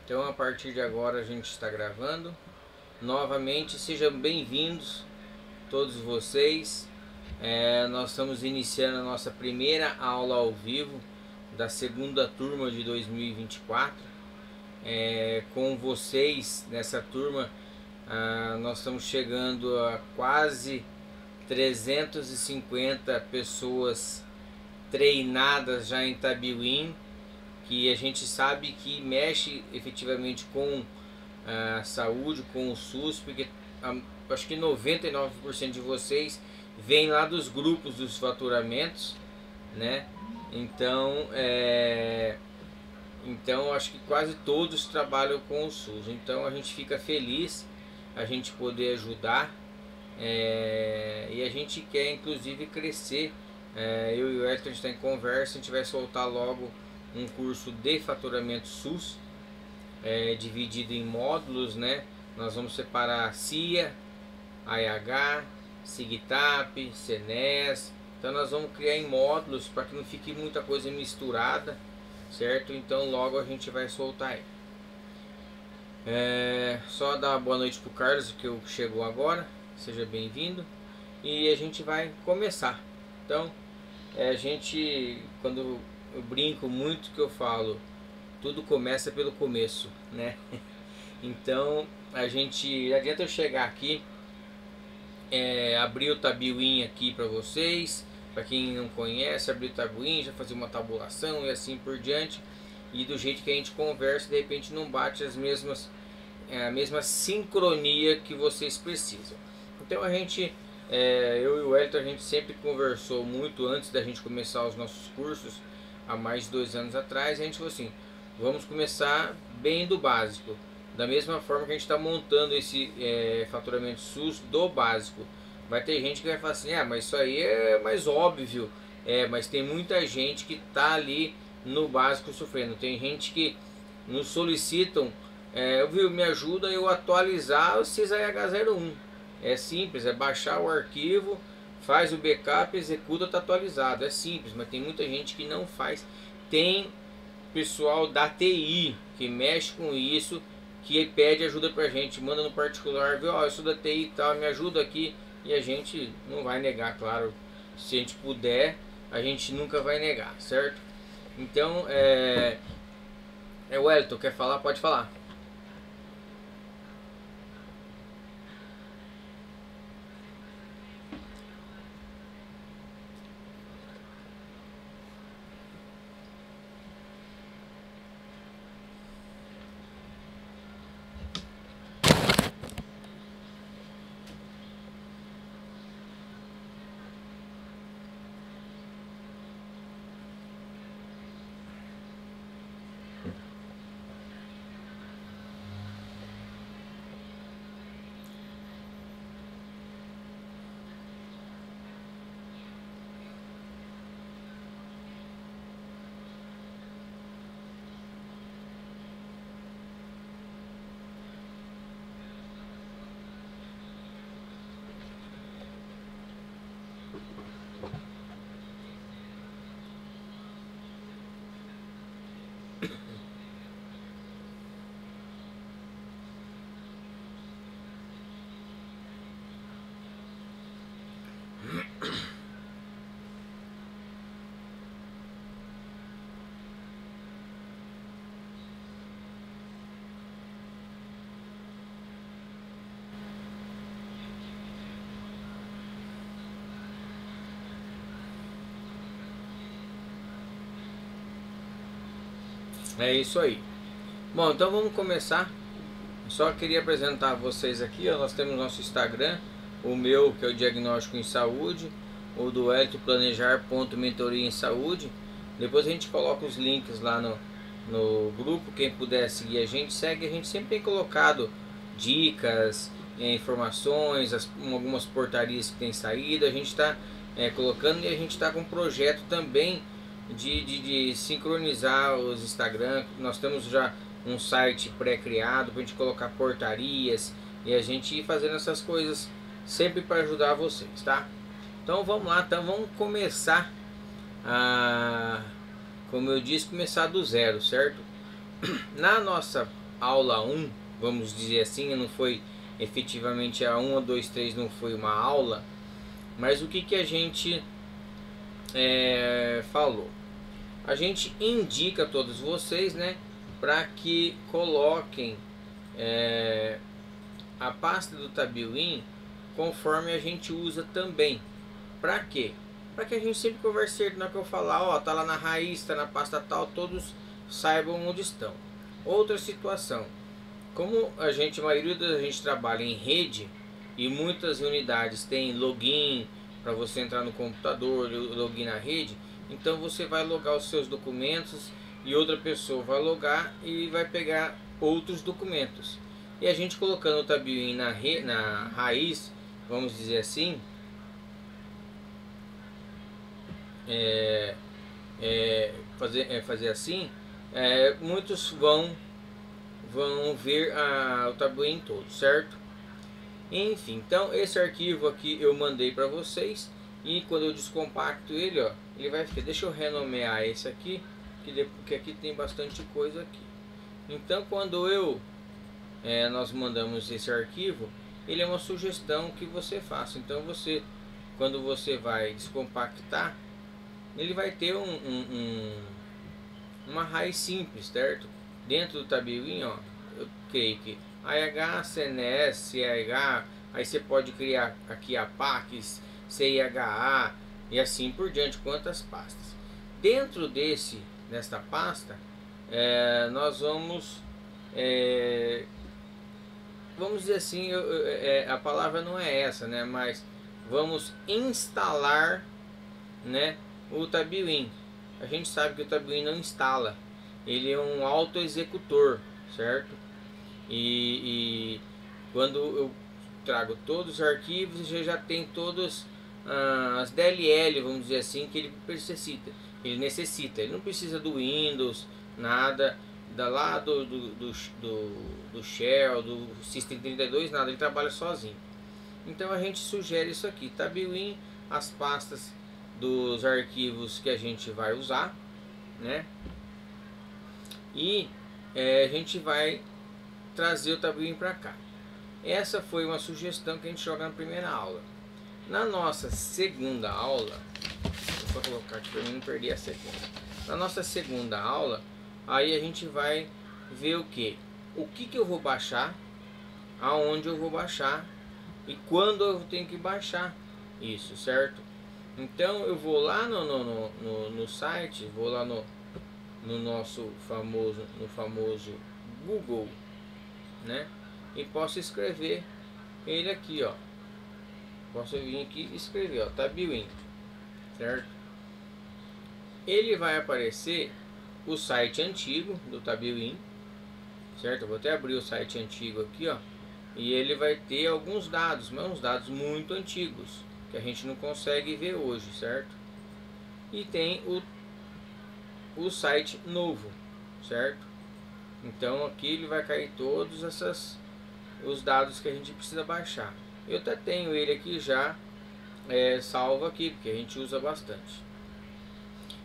Então a partir de agora a gente está gravando. Novamente, sejam bem-vindos todos vocês. Nós estamos iniciando a nossa primeira aula ao vivo da segunda turma de 2024. Com vocês nessa turma, nós estamos chegando a quase 350 pessoas treinadas já em Tabiwin, que a gente sabe que mexe efetivamente com a saúde, com o SUS, porque acho que 99% de vocês vêm lá dos grupos dos faturamentos, né? Então acho que quase todos trabalham com o SUS. Então a gente fica feliz a gente poder ajudar, e a gente quer inclusive crescer. Eu e o Hector está em conversa, a gente vai soltar logo um curso de faturamento SUS, dividido em módulos, né? Nós vamos separar CIA, AIH, SIGTAP, CNES. Então nós vamos criar em módulos para que não fique muita coisa misturada, certo? Então logo a gente vai soltar aí. Só dar uma boa noite pro Carlos, que chegou agora. Seja bem-vindo. E a gente vai começar. Então, quando eu brinco muito, que eu falo, tudo começa pelo começo, né? Então, adianta eu chegar aqui, abrir o Tabiwin aqui para vocês, para quem não conhece, abrir o Tabiwin, já fazer uma tabulação e assim por diante. E do jeito que a gente conversa, de repente não bate a mesma sincronia que vocês precisam. Então eu e o Hector, a gente sempre conversou muito antes da gente começar os nossos cursos, há mais de 2 anos atrás. A gente falou assim, vamos começar bem do básico, da mesma forma que a gente está montando esse faturamento SUS do básico. Vai ter gente que vai falar assim, mas isso aí é mais óbvio, mas tem muita gente que está ali no básico sofrendo. Tem gente que nos solicitam, me ajuda eu atualizar o CIS-AH01. É simples, é baixar o arquivo, faz o backup, executa, está atualizado. É simples, mas tem muita gente que não faz. Tem pessoal da TI que mexe com isso, que pede ajuda pra gente, manda no particular, viu, eu sou da TI e tal, me ajuda aqui. E a gente não vai negar, claro, se a gente puder, a gente nunca vai negar, certo? Então, o Wellington, quer falar? Pode falar. É isso aí. Bom, então vamos começar. Só queria apresentar a vocês aqui, nós temos nosso Instagram, o meu, que é o Diagnóstico em Saúde, o do Hector, planejar.mentoria em saúde. Depois a gente coloca os links lá no grupo, quem puder seguir a gente, segue. A gente sempre tem colocado dicas, informações, algumas portarias que tem saído, a gente está colocando, e a gente está com um projeto também de sincronizar os Instagram. Nós temos já um site pré-criado para a gente colocar portarias e a gente ir fazendo essas coisas sempre para ajudar vocês, tá? Então vamos lá, vamos começar como eu disse, começar do zero, certo? Na nossa aula 1, vamos dizer assim, não foi efetivamente a 1, 2, 3, não foi uma aula, mas o que, que a gente falou? A gente indica a todos vocês, né, para que coloquem a pasta do Tabuin conforme a gente usa também. Para quê? Para que a gente sempre converse na que eu falar, ó, tá lá na raiz, tá na pasta tal, todos saibam onde estão. Outra situação, como a maioria da gente trabalha em rede e muitas unidades têm login para você entrar no computador, login na rede, então você vai logar os seus documentos e outra pessoa vai logar e vai pegar outros documentos. E a gente colocando o Tabuin na raiz, vamos dizer assim, fazer assim, muitos vão ver o Tabuin todo, certo? Enfim, então esse arquivo aqui eu mandei para vocês, e quando eu descompacto ele, ó, ele vai ficar. Deixa eu renomear esse aqui, porque aqui tem bastante coisa aqui. Então quando nós mandamos esse arquivo, ele é uma sugestão que você faça. Então quando você vai descompactar, ele vai ter uma raiz simples, certo? Dentro do Tabuin, ó, eu criei aqui AH, CNS, CH, aí você pode criar aqui a PACs, CIHA e assim por diante, quantas pastas. Dentro desta pasta, nós vamos dizer assim, a palavra não é essa, né? Mas vamos instalar, né, o Tabuin. A gente sabe que o Tabuin não instala, ele é um auto-executor, certo? E quando eu trago todos os arquivos, já tem todas as DLL, vamos dizer assim, que ele necessita. Ele não precisa do Windows, nada, lá do Shell, do System 32, nada, ele trabalha sozinho. Então a gente sugere isso aqui, Tabuin, as pastas dos arquivos que a gente vai usar, né? E a gente vai trazer o Tabuin para cá. Essa foi uma sugestão que a gente joga na primeira aula. Na nossa segunda aula, vou só colocar aqui para mim não perder a segunda. Na nossa segunda aula, aí a gente vai ver o que eu vou baixar, aonde eu vou baixar e quando eu tenho que baixar isso, certo? Então eu vou lá no site, vou lá no nosso famoso Google, né? E posso escrever ele aqui, ó. Posso vir aqui e escrever, ó, Tabuin, certo? Ele vai aparecer o site antigo do Tabuin, certo? Eu vou até abrir o site antigo aqui, ó. E ele vai ter alguns dados, mas uns dados muito antigos que a gente não consegue ver hoje, certo? E tem o site novo, certo? Então aqui ele vai cair todos os dados que a gente precisa baixar. Eu até tenho ele aqui já salvo aqui, porque a gente usa bastante.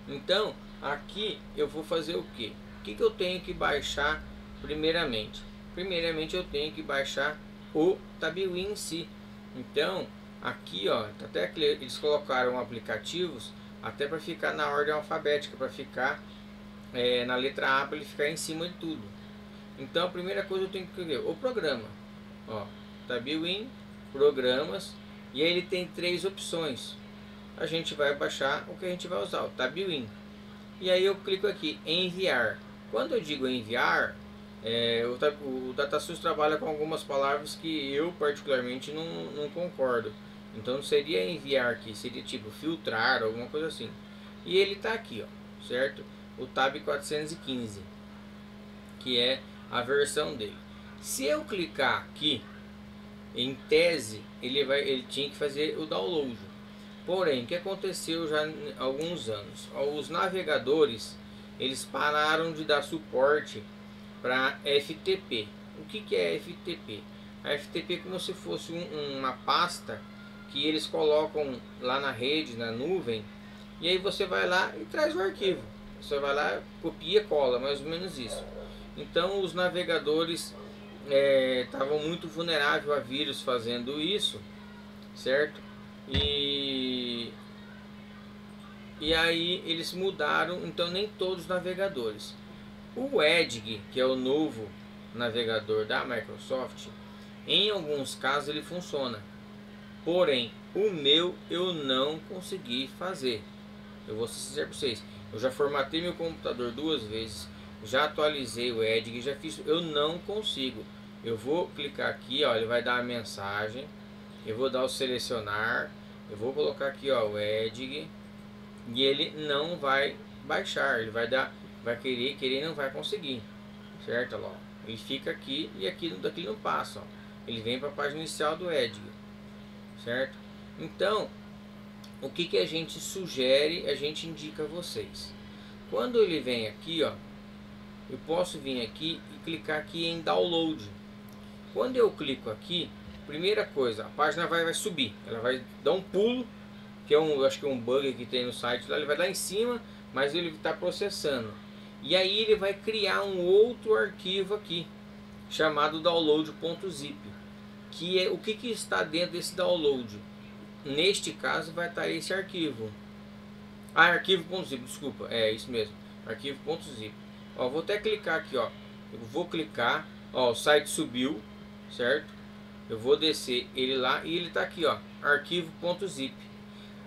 Então aqui eu vou fazer o que? O que eu tenho que baixar primeiramente? Primeiramente eu tenho que baixar o Tabuin em si. Então aqui, ó, até que eles colocaram aplicativos até para ficar na ordem alfabética, para ficar na letra A, para ele ficar em cima de tudo. Então a primeira coisa eu tenho que ver o programa, ó, Tabuin, programas, e aí ele tem 3 opções. A gente vai baixar o que a gente vai usar, o Tabuin. E aí eu clico aqui em enviar. Quando eu digo enviar, o DataSUS trabalha com algumas palavras que eu particularmente não concordo. Então não seria enviar aqui, seria tipo filtrar, alguma coisa assim. E ele está aqui, ó, certo? O Tab 415, que é a versão dele. Se eu clicar aqui, em tese, ele tinha que fazer o download. Porém, o que aconteceu já há alguns anos? Os navegadores, eles pararam de dar suporte para FTP. O que é FTP? A FTP é como se fosse uma pasta que eles colocam lá na rede, na nuvem, e aí você vai lá e traz o arquivo. Você vai lá, copia e cola, mais ou menos isso. Então os navegadores estavam muito vulneráveis a vírus fazendo isso, certo? E aí eles mudaram, então nem todos os navegadores. O Edge, que é o novo navegador da Microsoft, em alguns casos ele funciona. Porém, o meu eu não consegui fazer. Eu vou ser sincero para vocês. Eu já formatei meu computador 2 vezes, já atualizei o Edge, já fiz. Eu não consigo. Eu vou clicar aqui, ó, ele vai dar a mensagem. Eu vou dar o selecionar. Eu vou colocar aqui, ó, o Edge. E ele não vai baixar. Ele vai querer e não vai conseguir. Certo? Ó, ele fica aqui e aqui daqui não passa. Ó. Ele vem para a página inicial do Edge. Certo? Então, o que a gente sugere, a gente indica a vocês. Quando ele vem aqui, ó, eu posso vir aqui e clicar aqui em download. Quando eu clico aqui, primeira coisa, a página vai subir, ela vai dar um pulo, que é acho que é um bug que tem no site lá, ele vai dar em cima, mas ele está processando. E aí ele vai criar um outro arquivo aqui, chamado download.zip, que é o que está dentro desse download. Neste caso vai estar esse arquivo. Arquivo.zip, desculpa, é isso mesmo, arquivo.zip. Ó, vou até clicar aqui, ó. Eu vou clicar, ó, o site subiu, certo? Eu vou descer ele lá e ele tá aqui, ó, arquivo.zip.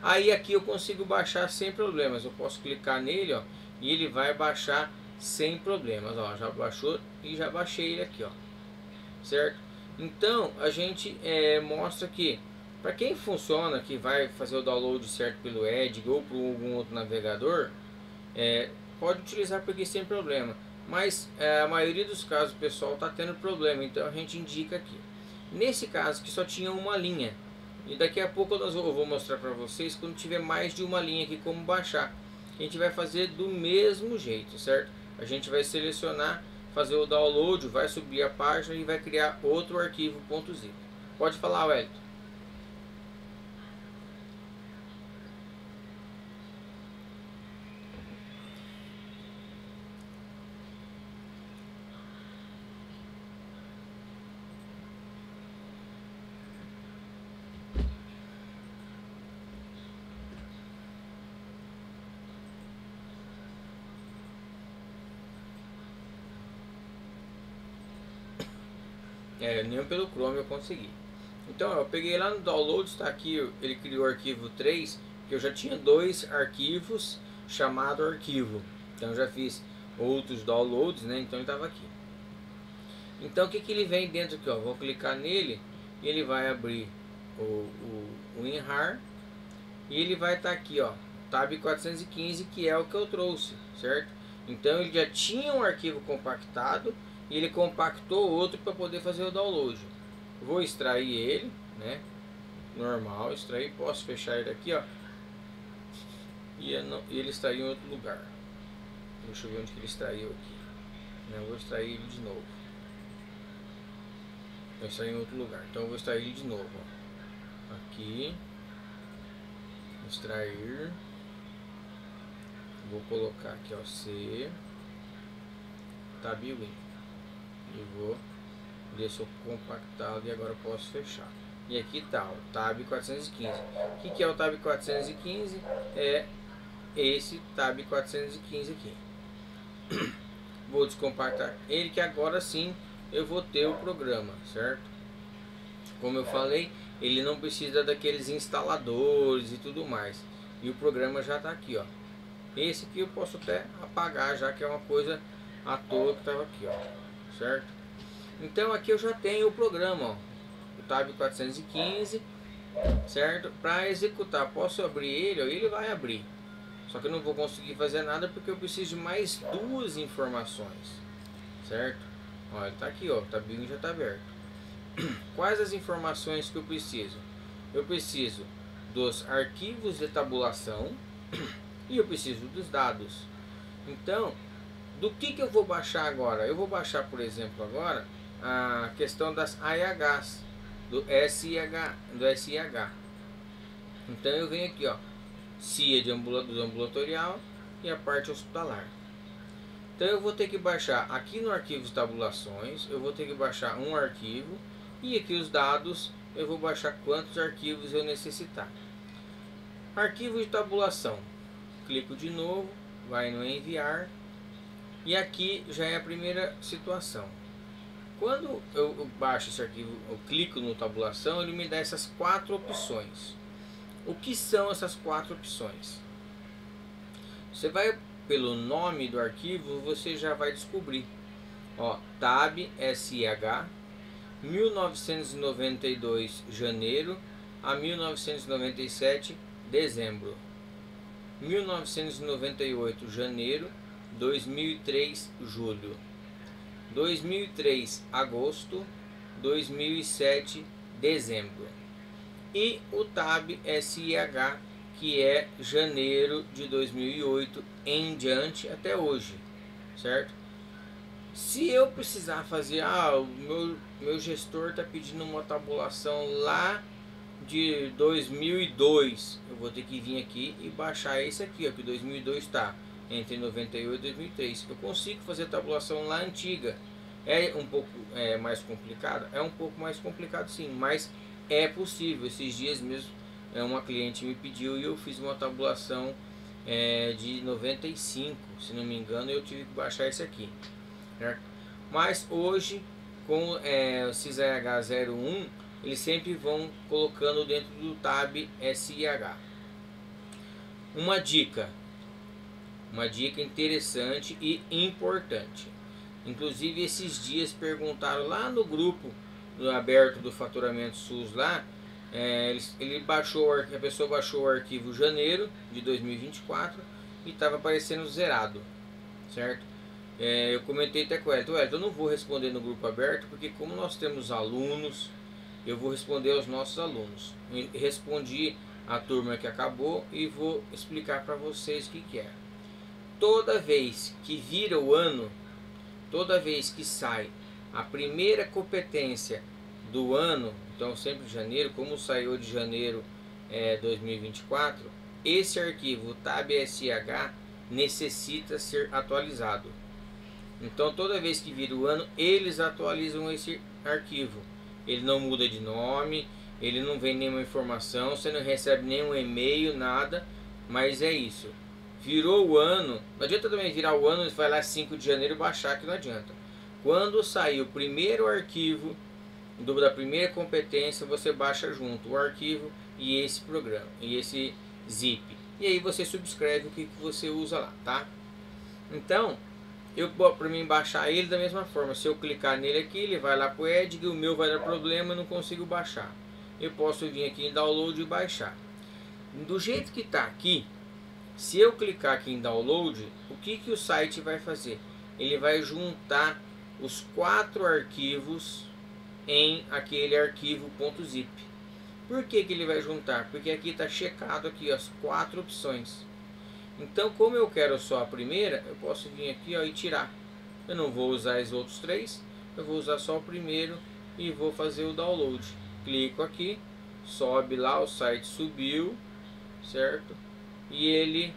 Aí aqui eu consigo baixar sem problemas. Eu posso clicar nele, ó, e ele vai baixar sem problemas, ó. Já baixou e já baixei ele aqui, ó, certo? Então a gente mostra que para quem funciona, que vai fazer o download certo pelo Edge ou por algum outro navegador, pode utilizar por aqui sem problema. Mas a maioria dos casos o pessoal está tendo problema, então a gente indica aqui. Nesse caso que só tinha uma linha, e daqui a pouco eu vou mostrar para vocês quando tiver mais de uma linha aqui como baixar. A gente vai fazer do mesmo jeito, certo? A gente vai selecionar, fazer o download, vai subir a página e vai criar outro arquivo.zip. Pode falar, Wellington. Nem pelo Chrome eu consegui. Então eu peguei lá no download, está aqui, ele criou o arquivo 3, que eu já tinha 2 arquivos chamado arquivo. Então eu já fiz outros downloads, né? Então ele estava aqui. Então o que ele vem dentro aqui, ó? Vou clicar nele e ele vai abrir o WinRAR e ele vai estar aqui, ó, tab 415, que é o que eu trouxe, certo? Então ele já tinha um arquivo compactado e ele compactou outro para poder fazer o download. Vou extrair ele, né? Normal, extrair, posso fechar ele aqui, ó. E ele extraiu em outro lugar. Deixa eu ver onde que ele extraiu aqui. Não, vou extrair ele de novo. Vai sair em outro lugar, então eu vou extrair ele de novo, ó. Aqui, extrair, vou colocar aqui, ó, C, tab Win, e vou deixar compactado e agora eu posso fechar. E aqui tá o tab 415. O que é o tab 415? É esse tab 415 aqui. Vou descompactar ele, que agora sim eu vou ter o programa, certo? Como eu falei, ele não precisa daqueles instaladores e tudo mais. E o programa já está aqui, ó. Esse aqui eu posso até apagar, já que é uma coisa à toa que estava aqui, ó, certo? Então aqui eu já tenho o programa, ó, o tab 415, certo? Para executar, posso abrir ele, ó, ele vai abrir. Só que eu não vou conseguir fazer nada porque eu preciso de mais 2 informações, certo? Ó, ele está aqui, ó, o tabinho já está aberto. Quais as informações que eu preciso? Eu preciso dos arquivos de tabulação e eu preciso dos dados. Então, do que eu vou baixar agora? Eu vou baixar, por exemplo, agora a questão das AIHs, do SIH. Então eu venho aqui, ó, CIA do ambulatorial e a parte hospitalar. Então eu vou ter que baixar aqui no arquivo de tabulações, eu vou ter que baixar um arquivo, e aqui os dados eu vou baixar quantos arquivos eu necessitar. Arquivo de tabulação, clico de novo, vai no enviar, e aqui já é a primeira situação. Quando eu baixo esse arquivo, eu clico no tabulação, ele me dá essas 4 opções. O que são essas 4 opções? Você vai pelo nome do arquivo, você já vai descobrir. Ó, tab SH 1992 janeiro a 1997 dezembro, 1998 janeiro, 2003 julho, 2003 agosto, 2007 dezembro, e o tab SIH, que é janeiro de 2008 em diante até hoje, certo? Se eu precisar fazer, o meu gestor está pedindo uma tabulação lá de 2002, eu vou ter que vir aqui e baixar esse aqui, ó, que 2002 está entre 98 e 2003. Eu consigo fazer a tabulação lá antiga. É um pouco mais complicado? É um pouco mais complicado sim, mas é possível. Esses dias mesmo uma cliente me pediu e eu fiz uma tabulação de 95, se não me engano, eu tive que baixar esse aqui, certo? Mas hoje com o SysH01 eles sempre vão colocando dentro do tab SIH. Uma dica interessante e importante. Inclusive esses dias perguntaram lá no grupo aberto do Faturamento SUS lá, a pessoa baixou o arquivo janeiro de 2024 e estava aparecendo zerado, certo? Eu comentei até com ela, eu não vou responder no grupo aberto, porque como nós temos alunos, eu vou responder aos nossos alunos. Respondi a turma que acabou e vou explicar para vocês o que é. Toda vez que vira o ano, toda vez que sai a primeira competência do ano, então sempre janeiro, como saiu de janeiro 2024, esse arquivo tab.sh necessita ser atualizado. Então toda vez que vira o ano, eles atualizam esse arquivo. Ele não muda de nome, ele não vem nenhuma informação, você não recebe nenhum e-mail, nada, mas é isso. Virou o ano, não adianta também virar o ano e vai lá 5 de janeiro baixar, que não adianta. Quando sair o primeiro arquivo da primeira competência, você baixa junto o arquivo e esse programa, e esse zip. E aí você subscreve o que você usa lá, tá? Então, para mim baixar ele da mesma forma, se eu clicar nele aqui, ele vai lá para o Edge, o meu vai dar problema, eu não consigo baixar. Eu posso vir aqui em download e baixar. Do jeito que está aqui, se eu clicar aqui em download, o que o site vai fazer? Ele vai juntar os 4 arquivos em aquele arquivo .zip. Por que ele vai juntar? Porque aqui está checado aqui as 4 opções. Então, como eu quero só a primeira, eu posso vir aqui, ó, e tirar. Eu não vou usar os outros 3, eu vou usar só o primeiro e vou fazer o download. Clico aqui, sobe lá, o site subiu, certo? E ele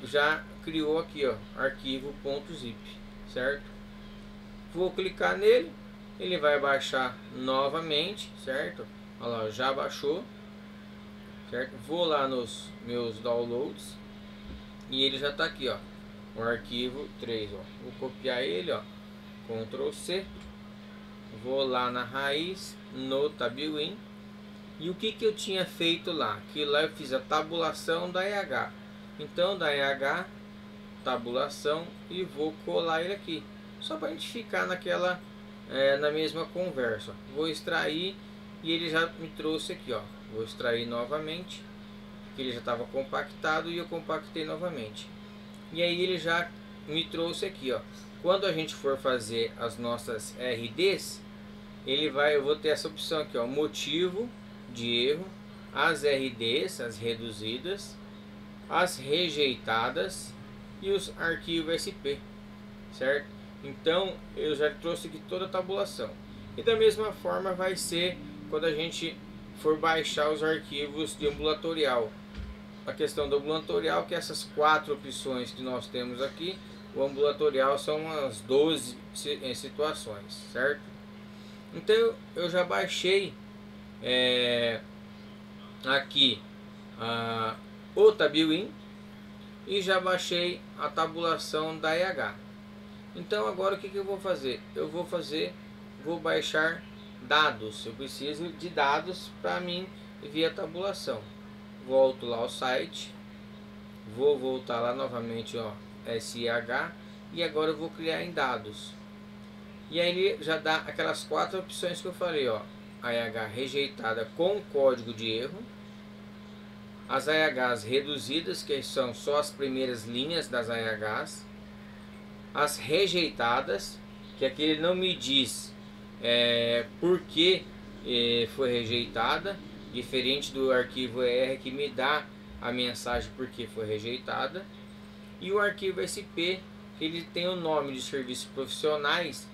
já criou aqui, ó, arquivo .zip, certo? Vou clicar nele, ele vai baixar novamente, certo? Olha lá, já baixou, certo? Vou lá nos meus downloads e ele já está aqui, ó, o arquivo 3, ó. Vou copiar ele, ó, Ctrl C, vou lá na raiz, no Tabuin, e o que eu tinha feito lá? Que lá eu fiz a tabulação da EH. Então da EH, tabulação, e vou colar ele aqui, só para a gente ficar naquela na mesma conversa. Vou extrair e ele já me trouxe aqui, ó. Vou extrair novamente, que ele já estava compactado e eu compactei novamente. E aí ele já me trouxe aqui, ó. Quando a gente for fazer as nossas RDs, eu vou ter essa opção aqui, ó, motivo de erro, as RDs, as reduzidas, as rejeitadas e os arquivos SP, certo? Então eu já trouxe aqui toda a tabulação. E da mesma forma vai ser quando a gente for baixar os arquivos de ambulatorial. A questão do ambulatorial, que essas 4 opções que nós temos aqui, o ambulatorial são umas 12 situações, certo? Então eu já baixei aqui o Tabuin e já baixei a tabulação da EH. Então agora o que eu vou fazer? Vou baixar dados. Eu preciso de dados para mim ver a tabulação. Volto lá ao site, vou voltar lá novamente, ó, SIH, e agora eu vou criar em dados. E aí ele já dá aquelas 4 opções que eu falei, ó, AH rejeitada com código de erro, as AHs reduzidas, que são só as primeiras linhas das AHs, as rejeitadas, que aqui ele não me diz por que foi rejeitada, diferente do arquivo ER que me dá a mensagem porque foi rejeitada, e o arquivo SP, que ele tem o nome de serviços profissionais,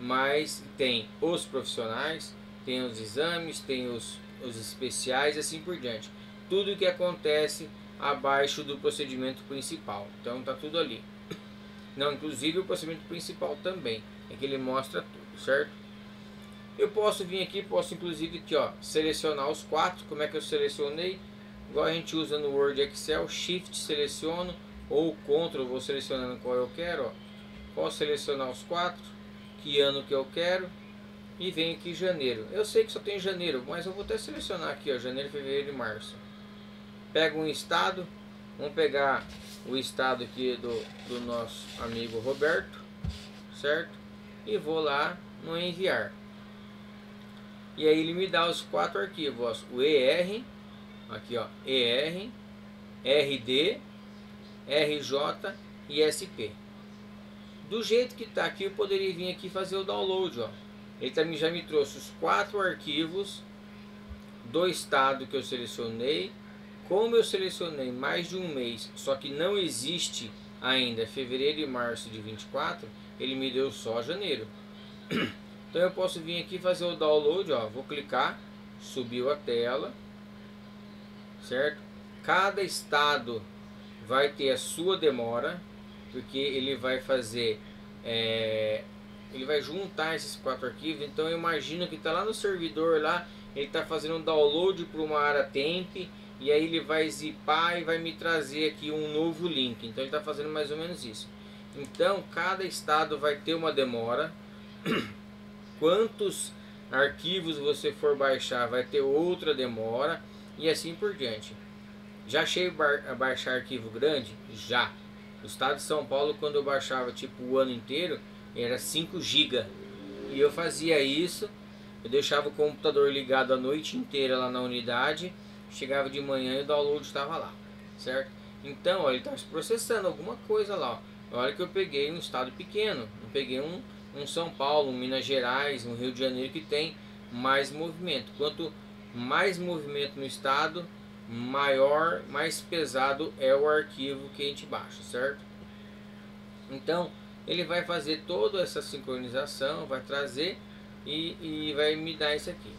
mas tem os profissionais, tem os exames, tem os especiais e assim por diante. Tudo que acontece abaixo do procedimento principal. Então tá tudo ali. Não, inclusive o procedimento principal também. É que ele mostra tudo, certo? Eu posso vir aqui, posso inclusive aqui, ó, selecionar os 4. Como é que eu selecionei? Igual a gente usa no Word e Excel, Shift seleciono, ou Ctrl, vou selecionando qual eu quero, ó. Posso selecionar os 4, que ano que eu quero, e venho aqui janeiro. Eu sei que só tem janeiro, mas eu vou até selecionar aqui, ó, janeiro, fevereiro e março. Pego um estado, vamos pegar o estado aqui do nosso amigo Roberto, certo? E vou lá no enviar. E aí ele me dá os 4 arquivos, ó, o ER, aqui ó, ER, RD, RJ e SP. Do jeito que está aqui, eu poderia vir aqui fazer o download, ó. Ele também já me trouxe os 4 arquivos do estado que eu selecionei. Como eu selecionei mais de um mês, só que não existe ainda fevereiro e março de 24, ele me deu só janeiro. Então eu posso vir aqui fazer o download, ó, vou clicar, subiu a tela, certo? Cada estado vai ter a sua demora, porque ele vai fazer, ele vai juntar esses 4 arquivos. Então eu imagino que está lá no servidor lá, ele está fazendo um download para uma área temp, e aí ele vai zipar e vai me trazer aqui um novo link. Então ele está fazendo mais ou menos isso. Então cada estado vai ter uma demora. Quantos arquivos você for baixar vai ter outra demora, e assim por diante. Já cheguei a baixar arquivo grande? Já. O estado de São Paulo, quando eu baixava tipo o ano inteiro, era 5 GB. E eu fazia isso, eu deixava o computador ligado a noite inteira lá na unidade, chegava de manhã e o download estava lá, certo? Então, ó, ele está processando alguma coisa lá, ó. Olha que eu peguei um estado pequeno, eu peguei um São Paulo, um Minas Gerais, um Rio de Janeiro, que tem mais movimento. Quanto mais movimento no estado, maior, mais pesado é o arquivo que a gente baixa, certo? Então ele vai fazer toda essa sincronização, vai trazer e vai me dar isso aqui.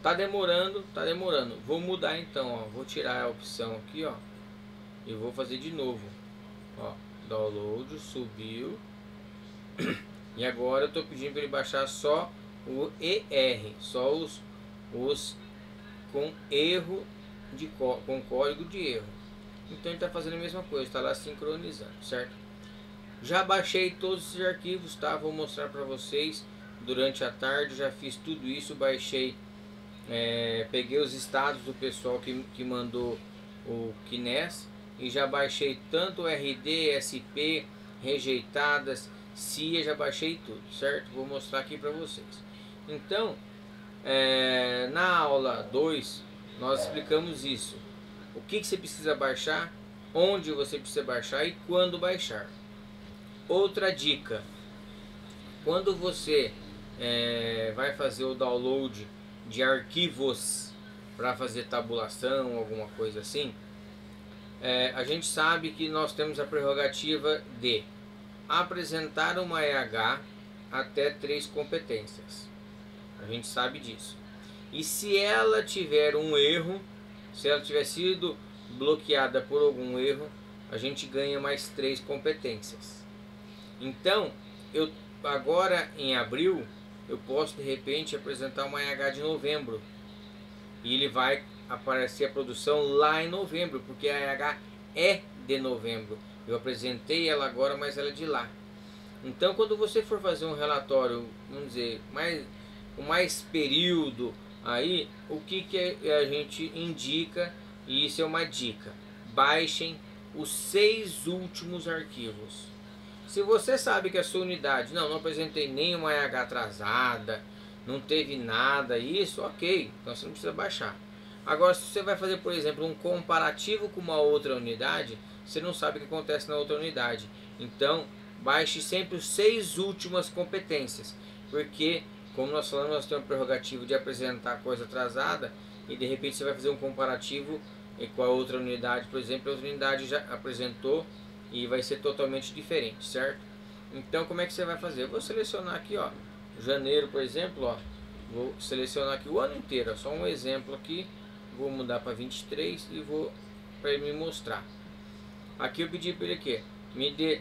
Tá demorando, tá demorando. Vou mudar então, ó. Vou tirar a opção aqui, ó, e vou fazer de novo, ó. Download, subiu. E agora eu estou pedindo para ele baixar só o ER, só os com erro com código de erro. Então ele está fazendo a mesma coisa, está lá sincronizando, certo? Já baixei todos esses arquivos, tá? Vou mostrar para vocês durante a tarde. Já fiz tudo isso, baixei, peguei os estados do pessoal que mandou o KNES e já baixei tanto o RD, SP, rejeitadas, CIA, já baixei tudo, certo? Vou mostrar aqui para vocês. Então, na aula 2 nós explicamos isso. O que você precisa baixar, onde você precisa baixar e quando baixar. Outra dica: quando você vai fazer o download de arquivos para fazer tabulação, alguma coisa assim, a gente sabe que nós temos a prerrogativa de apresentar uma EH até 3 competências. A gente sabe disso. E se ela tiver um erro, se ela tiver sido bloqueada por algum erro, a gente ganha mais 3 competências. Então, eu agora em abril, eu posso de repente apresentar uma EH de novembro. E ele vai aparecer a produção lá em novembro, porque a EH é de novembro. Eu apresentei ela agora, mas ela é de lá. Então, quando você for fazer um relatório, vamos dizer, com mais período, aí o que a gente indica, e isso é uma dica: baixem os 6 últimos arquivos. Se você sabe que a sua unidade, não apresentei nenhuma EH atrasada, não teve nada, isso, ok, então você não precisa baixar. Agora, se você vai fazer, por exemplo, um comparativo com uma outra unidade, você não sabe o que acontece na outra unidade. Então, baixe sempre os 6 últimas competências, porque, como nós falamos, nós temos a prerrogativa de apresentar coisa atrasada, e de repente você vai fazer um comparativo com a outra unidade, por exemplo, a outra unidade já apresentou e vai ser totalmente diferente, certo? Então, como é que você vai fazer? Eu vou selecionar aqui, ó, janeiro, por exemplo, ó, vou selecionar aqui o ano inteiro, ó, só um exemplo aqui, vou mudar para 23 e vou para ele me mostrar. Aqui eu pedi para ele aqui, me dê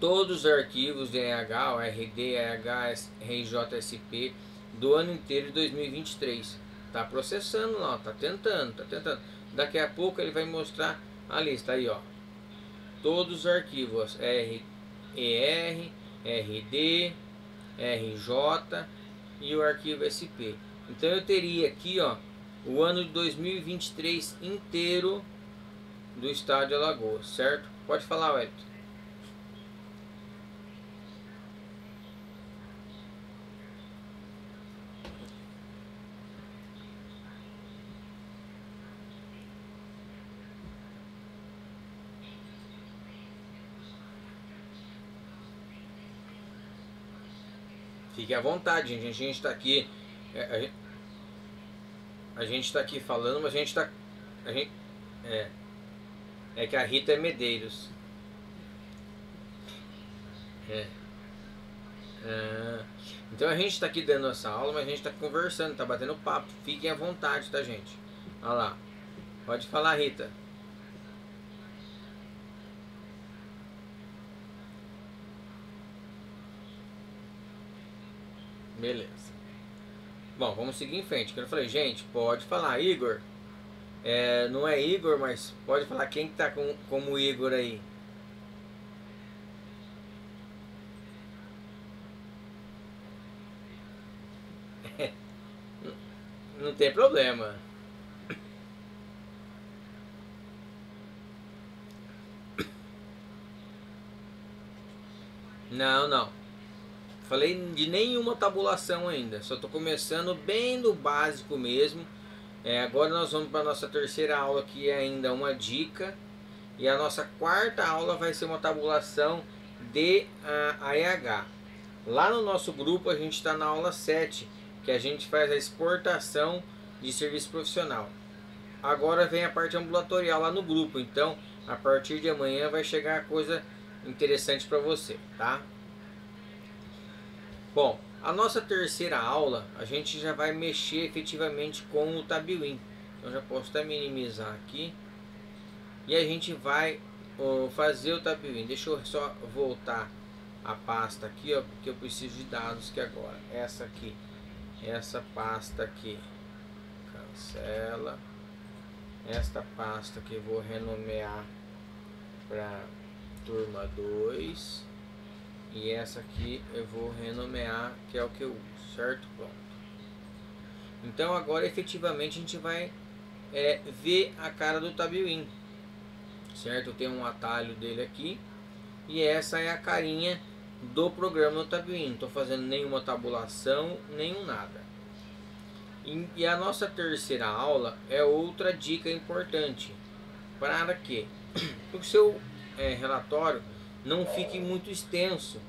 todos os arquivos de EH, RD, EH, RJSP do ano inteiro de 2023. Tá processando lá, tá tentando. Daqui a pouco ele vai mostrar a lista aí, ó. Todos os arquivos RER, RD, RJ e o arquivo SP. Então eu teria aqui, ó, o ano de 2023 inteiro do estado de Alagoas, certo? Pode falar, Wellington. Fique à vontade, gente. A gente está aqui. A gente está aqui falando, mas a gente está. É que a Rita é Medeiros. Então a gente está aqui dando essa aula, mas a gente está conversando, está batendo papo. Fiquem à vontade, tá, gente? Olha lá. Pode falar, Rita. Beleza. Bom, vamos seguir em frente. Quando eu falei, gente, pode falar, Igor. Não é Igor, mas pode falar quem que tá como Igor aí. Não tem problema. Não. Falei de nenhuma tabulação ainda. Só estou começando bem do básico mesmo. Agora nós vamos para a nossa terceira aula, que é ainda uma dica. E a nossa quarta aula vai ser uma tabulação de AEH. Lá no nosso grupo a gente está na aula 7, que a gente faz a exportação de serviço profissional. Agora vem a parte ambulatorial lá no grupo. Então, a partir de amanhã vai chegar coisa interessante para você, tá? Bom, a nossa terceira aula, a gente já vai mexer efetivamente com o Tabuin. Então já posso até minimizar aqui. E a gente vai fazer o Tabuin. Deixa eu só voltar a pasta aqui, ó, porque eu preciso de dados que agora. Essa aqui, essa pasta aqui, cancela. Esta pasta aqui eu vou renomear para turma 2. E essa aqui eu vou renomear, que é o que eu uso, certo? Pronto. Então agora efetivamente a gente vai ver a cara do Tabuin, certo? Eu tenho um atalho dele aqui. E essa é a carinha do programa do Tabuin. Não estou fazendo nenhuma tabulação, nenhum nada. E a nossa terceira aula é outra dica importante. Para que o seu relatório não fique muito extenso,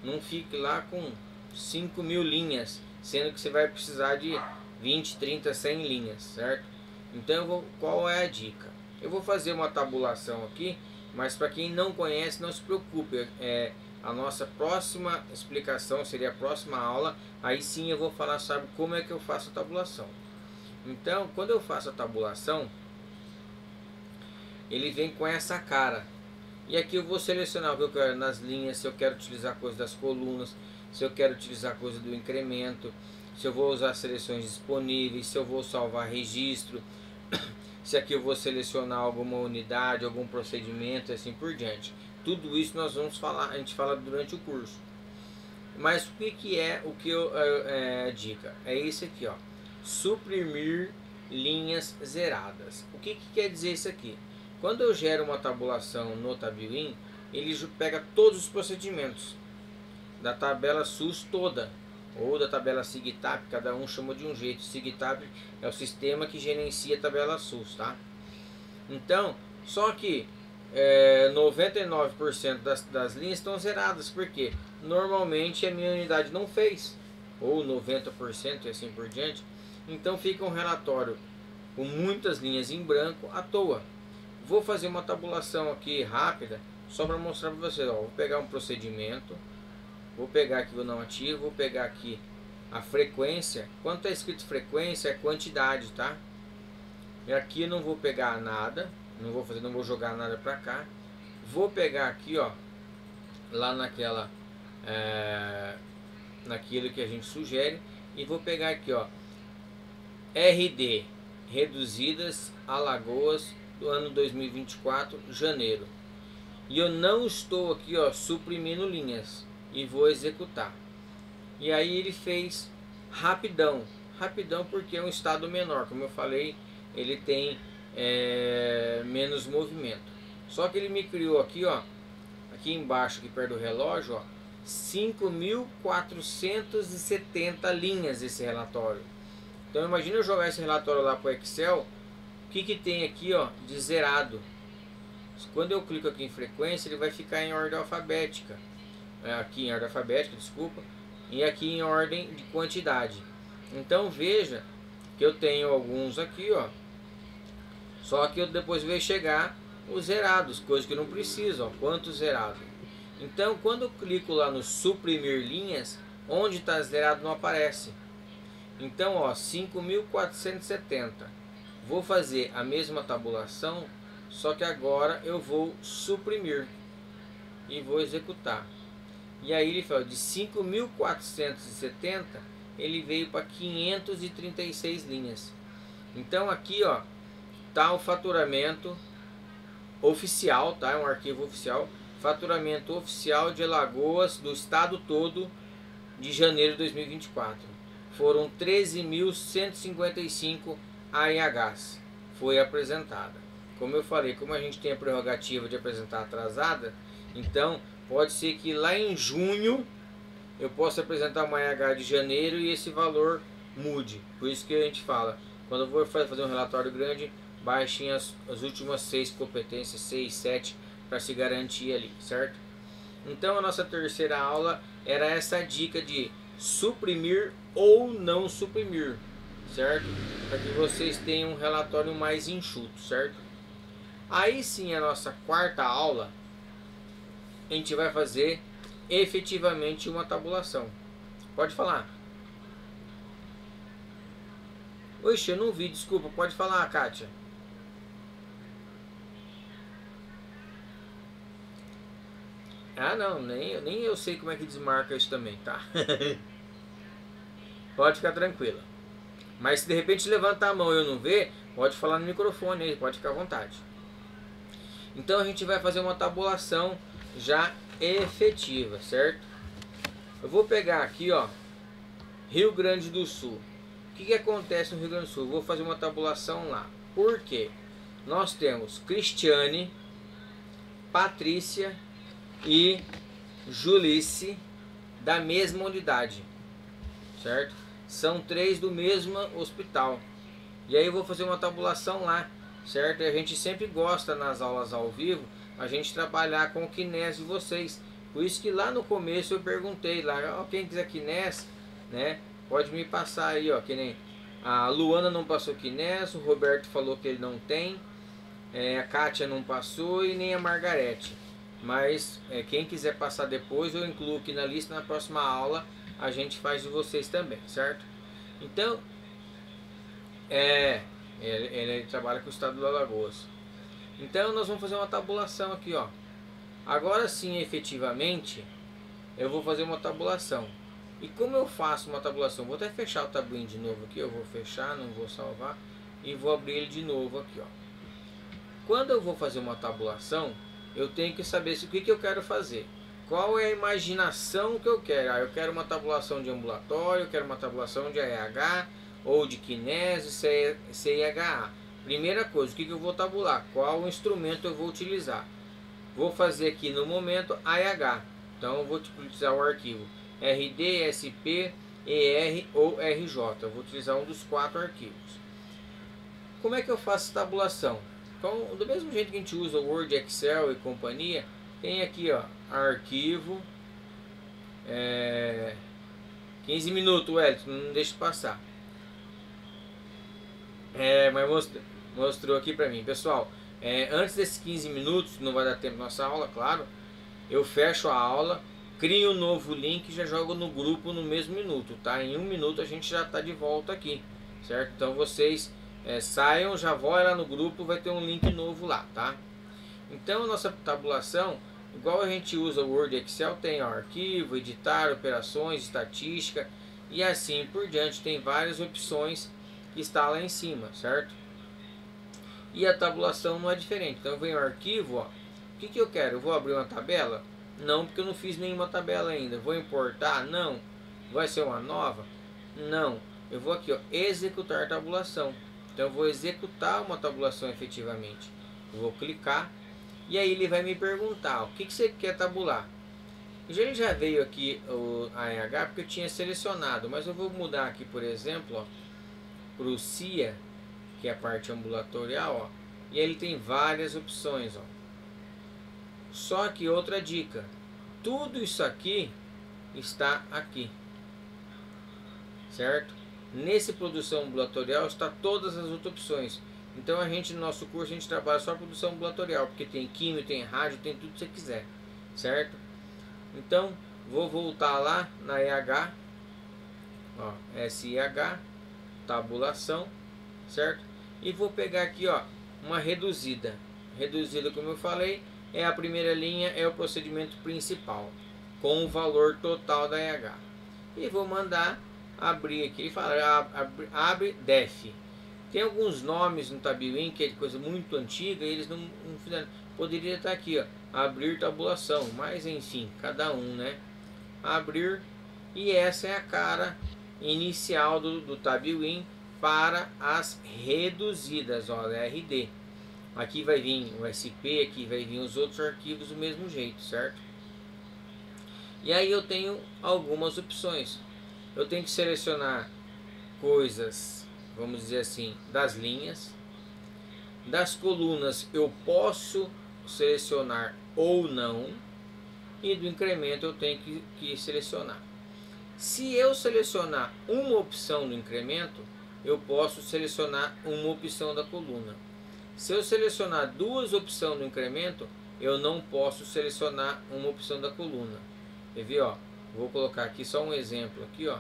não fique lá com 5.000 linhas, sendo que você vai precisar de 20, 30, 100 linhas, certo? Então qual é a dica? Eu vou fazer uma tabulação aqui, mas para quem não conhece, não se preocupe, a nossa próxima explicação seria a próxima aula, aí sim eu vou falar, sabe, como é que eu faço a tabulação. Então, quando eu faço a tabulação, ele vem com essa cara. E aqui eu vou selecionar o que eu quero nas linhas, se eu quero utilizar coisa das colunas, se eu quero utilizar coisa do incremento, se eu vou usar seleções disponíveis, se eu vou salvar registro, se aqui eu vou selecionar alguma unidade, algum procedimento e assim por diante. Tudo isso nós vamos falar, a gente fala durante o curso. Mas o que é o que eu dica? É esse aqui, ó. Suprimir linhas zeradas. O que quer dizer isso aqui? Quando eu gero uma tabulação no Tabuin, ele pega todos os procedimentos da tabela SUS toda, ou da tabela SIGTAP, cada um chama de um jeito. SIGTAP é o sistema que gerencia a tabela SUS, tá? Então, só que 99% das linhas estão zeradas, porque normalmente a minha unidade não fez, ou 90% e assim por diante. Então fica um relatório com muitas linhas em branco à toa. Vou fazer uma tabulação aqui rápida, só para mostrar para vocês. Ó, vou pegar um procedimento, vou pegar aqui o não ativo, vou pegar aqui a frequência. Quando está escrito frequência, é quantidade, tá? E aqui eu não vou pegar nada, não vou jogar nada para cá. Vou pegar aqui, ó, lá naquilo que a gente sugere, e vou pegar aqui, ó, RD, reduzidas Alagoas do ano 2024, janeiro. E eu não estou aqui, ó, suprimindo linhas, e vou executar. E aí ele fez rapidão porque é um estado menor, como eu falei, ele tem menos movimento. Só que ele me criou aqui, ó, aqui embaixo, aqui perto do relógio, ó, 5.470 linhas esse relatório. Então imagina eu jogar esse relatório lá para o Excel. O que tem aqui, ó, de zerado? Quando eu clico aqui em frequência, ele vai ficar em ordem alfabética. Aqui em ordem alfabética, desculpa. E aqui em ordem de quantidade. Então veja que eu tenho alguns aqui, ó. Só que eu depois vai chegar os zerados, coisas que eu não preciso, ó. Quantos zerados? Então quando eu clico lá no suprimir linhas, onde está zerado não aparece. Então, ó, 5.470. Vou fazer a mesma tabulação, só que agora eu vou suprimir e vou executar. E aí ele falou de 5.470, ele veio para 536 linhas. Então aqui, ó, tá o faturamento oficial, tá? É um arquivo oficial, faturamento oficial de Alagoas do estado todo de janeiro de 2024. Foram 13.155 AIHs foi apresentada. Como eu falei, como a gente tem a prerrogativa de apresentar atrasada, então pode ser que lá em junho eu possa apresentar uma AIH de janeiro e esse valor mude. Por isso que a gente fala, quando eu vou fazer um relatório grande, baixem as últimas 6 competências, 6, 7, para se garantir ali, certo? Então a nossa terceira aula era essa dica de suprimir ou não suprimir, certo? Para que vocês tenham um relatório mais enxuto, certo? Aí sim, a nossa quarta aula, a gente vai fazer efetivamente uma tabulação. Pode falar. Oxe, eu não vi, desculpa, pode falar, Kátia. Ah não, nem eu sei como é que desmarca isso também, tá? Pode ficar tranquila. Mas se de repente levantar a mão e eu não ver, pode falar no microfone aí, pode ficar à vontade. Então a gente vai fazer uma tabulação já efetiva, certo? Eu vou pegar aqui, ó, Rio Grande do Sul. O que acontece no Rio Grande do Sul? Eu vou fazer uma tabulação lá. Por quê? Nós temos Cristiane, Patrícia e Julice da mesma unidade, certo? São 3 do mesmo hospital. E aí eu vou fazer uma tabulação lá, certo? E a gente sempre gosta nas aulas ao vivo a gente trabalhar com o KNES de vocês. Por isso que lá no começo eu perguntei lá, ó, quem quiser KNES, né? Pode me passar aí, ó, que nem a Luana não passou KNES, o Roberto falou que ele não tem, a Kátia não passou e nem a Margarete. Mas quem quiser passar depois eu incluo aqui na lista, na próxima aula a gente faz de vocês também, certo? Então, ele trabalha com o estado do Alagoas. Então nós vamos fazer uma tabulação aqui, ó. Agora sim, efetivamente, eu vou fazer uma tabulação. E como eu faço uma tabulação? Vou até fechar o Tabuin de novo aqui. Eu vou fechar, não vou salvar. E vou abrir ele de novo aqui, ó. Quando eu vou fazer uma tabulação, eu tenho que saber o que eu quero fazer. Qual é a imaginação que eu quero? Eu quero uma tabulação de ambulatório, eu quero uma tabulação de AEH, ou de kinese, CIHA. Primeira coisa, o que eu vou tabular? Qual instrumento eu vou utilizar? Vou fazer aqui no momento AEH. Então eu vou utilizar o arquivo RD, SP, ER ou RJ. Eu vou utilizar um dos 4 arquivos. Como é que eu faço tabulação? Então, do mesmo jeito que a gente usa o Word, Excel e companhia, tem aqui, ó, arquivo 15 minutos, Wellington, não deixa passar. Mas mostrou aqui pra mim. Pessoal, antes desses 15 minutos, não vai dar tempo na nossa aula, claro, eu fecho a aula, crio um novo link e já jogo no grupo no mesmo minuto, tá? Em 1 minuto a gente já tá de volta aqui, certo? Então vocês saiam, já vão lá no grupo, vai ter um link novo lá, tá? Então a nossa tabulação, igual a gente usa o Word e Excel, tem ó, arquivo, editar, operações, estatística e assim por diante. Tem várias opções que está lá em cima, certo? E a tabulação não é diferente. Então eu venho ao arquivo, ó, o que eu quero? Eu vou abrir uma tabela? Não, porque eu não fiz nenhuma tabela ainda. Vou importar? Não. Vai ser uma nova? Não. Eu vou aqui, ó, executar tabulação. Então eu vou executar uma tabulação efetivamente. Eu vou clicar e aí ele vai me perguntar, ó, o que você quer tabular? Ele já veio aqui o AEH porque eu tinha selecionado, mas eu vou mudar aqui, por exemplo, para o CIA, que é a parte ambulatorial, ó, e ele tem várias opções, ó. Só que outra dica, tudo isso aqui está aqui, certo? Nesse produção ambulatorial está todas as outras opções. Então a gente no nosso curso a gente trabalha só produção ambulatorial, porque tem químio, tem rádio, tem tudo que você quiser, certo? Então vou voltar lá na EH, ó, SIH, tabulação, certo? E vou pegar aqui, ó, uma reduzida. Reduzida, como eu falei, é a primeira linha, é o procedimento principal, com o valor total da EH. E vou mandar abrir aqui. Ele fala, abre DEF. Tem alguns nomes no Tabuin que é de coisa muito antiga, e eles não fizeram. Poderia estar aqui, ó, abrir tabulação, mas enfim, cada um, né? Abrir, e essa é a cara inicial do Tabuin para as reduzidas, ó, RD. Aqui vai vir o SP, aqui vai vir os outros arquivos do mesmo jeito, certo? E aí eu tenho algumas opções. Eu tenho que selecionar coisas, vamos dizer assim, das linhas. Das colunas eu posso selecionar ou não. E do incremento eu tenho que selecionar. Se eu selecionar uma opção do incremento, eu posso selecionar uma opção da coluna. Se eu selecionar duas opções do incremento, eu não posso selecionar uma opção da coluna. Quer ver, ó? Vou colocar aqui só um exemplo aqui, ó.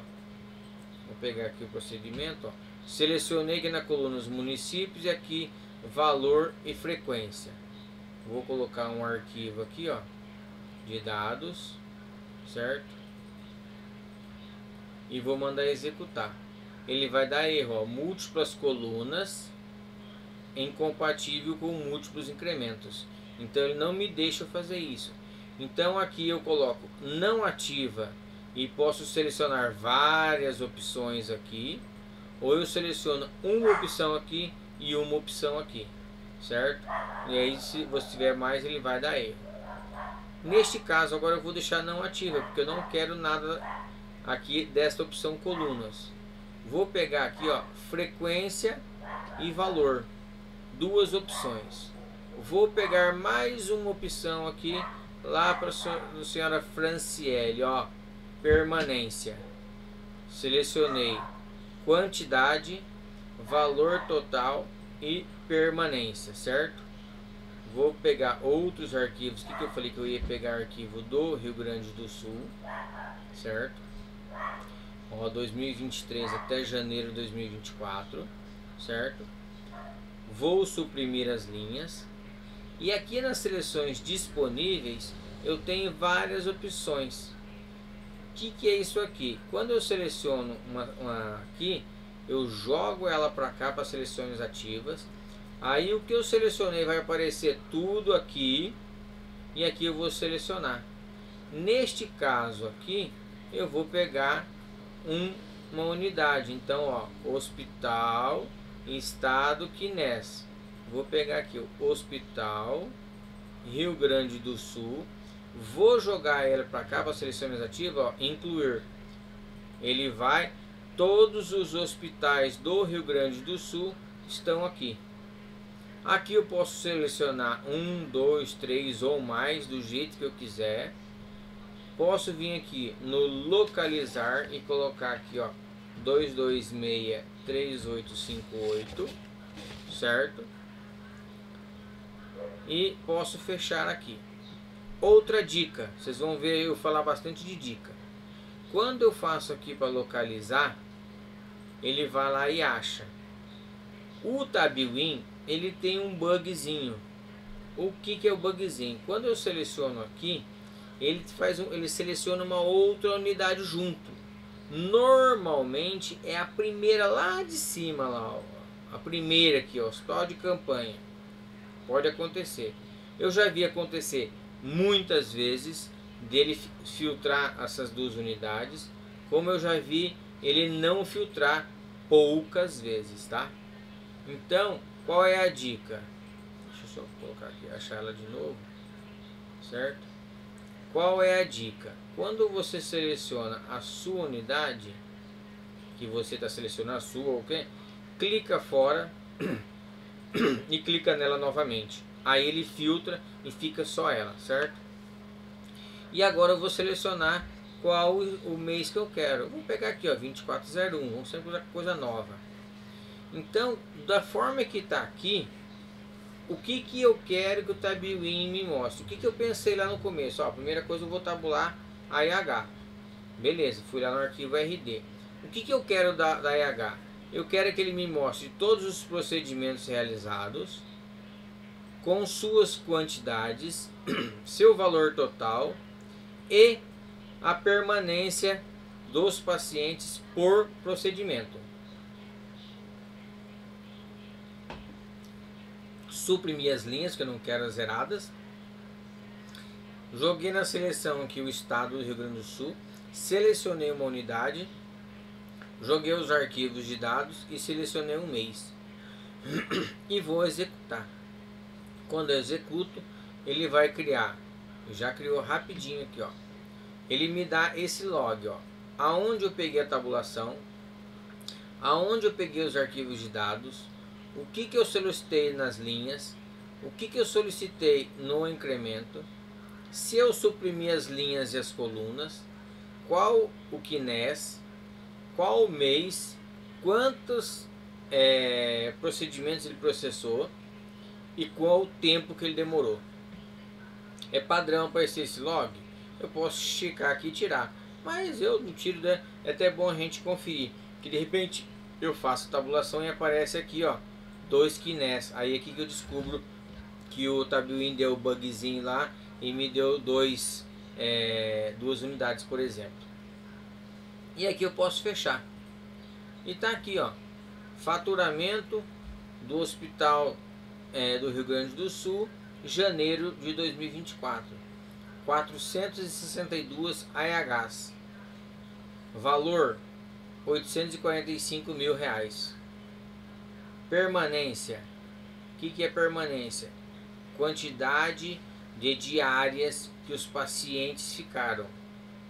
Vou pegar aqui o procedimento, ó. Selecionei aqui na coluna os municípios e aqui valor e frequência. Vou colocar um arquivo aqui, ó, de dados, certo? E vou mandar executar. Ele vai dar erro, ó, múltiplas colunas incompatível com múltiplos incrementos. Então ele não me deixa fazer isso. Então aqui eu coloco não ativa e posso selecionar várias opções aqui, ou eu seleciono uma opção aqui e uma opção aqui, certo? E aí se você tiver mais ele vai dar erro. Neste caso agora eu vou deixar não ativa, porque eu não quero nada aqui desta opção colunas. Vou pegar aqui, ó, frequência e valor, duas opções. Vou pegar mais uma opção aqui lá para a senhora Franciele, ó, permanência. Selecionei quantidade, valor total e permanência, certo? Vou pegar outros arquivos. O que eu falei que eu ia pegar? Arquivo do Rio Grande do Sul, certo? Ó, 2023 até janeiro de 2024, certo? Vou suprimir as linhas E aqui nas seleções disponíveis eu tenho várias opções. O que é isso aqui? Quando eu seleciono uma aqui, eu jogo ela para cá para seleções ativas. Aí o que eu selecionei vai aparecer tudo aqui, e aqui eu vou selecionar. Neste caso aqui, eu vou pegar uma unidade. Então, ó, hospital em estado Quinés. Vou pegar aqui o Hospital Rio Grande do Sul. Vou jogar ela para cá para seleções ativas, ó, incluir. Ele vai, todos os hospitais do Rio Grande do Sul estão aqui. Aqui eu posso selecionar 1, 2, 3 ou mais, do jeito que eu quiser. Posso vir aqui no localizar e colocar aqui, ó, 2263858, certo? E posso fechar aqui. Outra dica, vocês vão ver eu falar bastante de dica. Quando eu faço aqui para localizar, ele vai lá e acha. O Tabuin, ele tem um bugzinho. O que é o bugzinho? Quando eu seleciono aqui, ele seleciona uma outra unidade junto. Normalmente é a primeira lá de cima, lá, ó, a primeira aqui, ó, hospital de campanha. Pode acontecer. Eu já vi acontecer muitas vezes dele filtrar essas duas unidades, como eu já vi ele não filtrar poucas vezes, tá? Então, qual é a dica? Deixa eu só colocar aqui, achar ela de novo, certo? Qual é a dica? Quando você seleciona a sua unidade, que você está selecionando a sua, ok? Clica fora e clica nela novamente. Aí ele filtra e fica só ela, certo? E agora eu vou selecionar qual o mês que eu quero. Eu vou pegar aqui, ó, 2401. Vamos sempre usar coisa nova. Então, da forma que está aqui, o que eu quero que o Tabuin me mostre? O que eu pensei lá no começo? Ó, a primeira coisa eu vou tabular a IH. Beleza, fui lá no arquivo RD. O que eu quero da IH? Eu quero que ele me mostre todos os procedimentos realizados, com suas quantidades, seu valor total e a permanência dos pacientes por procedimento. Suprimi as linhas que eu não quero zeradas. Joguei na seleção aqui o estado do Rio Grande do Sul, selecionei uma unidade, joguei os arquivos de dados e selecionei um mês e vou executar. Quando eu executo, ele vai criar, já criou rapidinho aqui, ó. Ele me dá esse log, ó, aonde eu peguei a tabulação, aonde eu peguei os arquivos de dados, o que eu solicitei nas linhas, o que eu solicitei no incremento, se eu suprimir as linhas e as colunas, qual o Quinés, qual o mês, quantos procedimentos ele processou e qual o tempo que ele demorou. É padrão aparecer esse log? Eu posso esticar aqui e tirar, mas eu não tiro, né? É até bom a gente conferir, que de repente eu faço tabulação e aparece aqui, ó, 2 Quinés. Aí aqui que eu descubro que o Tabuin deu o bugzinho lá e me deu duas unidades, por exemplo. E aqui eu posso fechar. E tá aqui, ó, faturamento do Hospital do Rio Grande do Sul, janeiro de 2024. 462 AHs. Valor R$845 mil. Permanência. O que é permanência? Quantidade de diárias que os pacientes ficaram.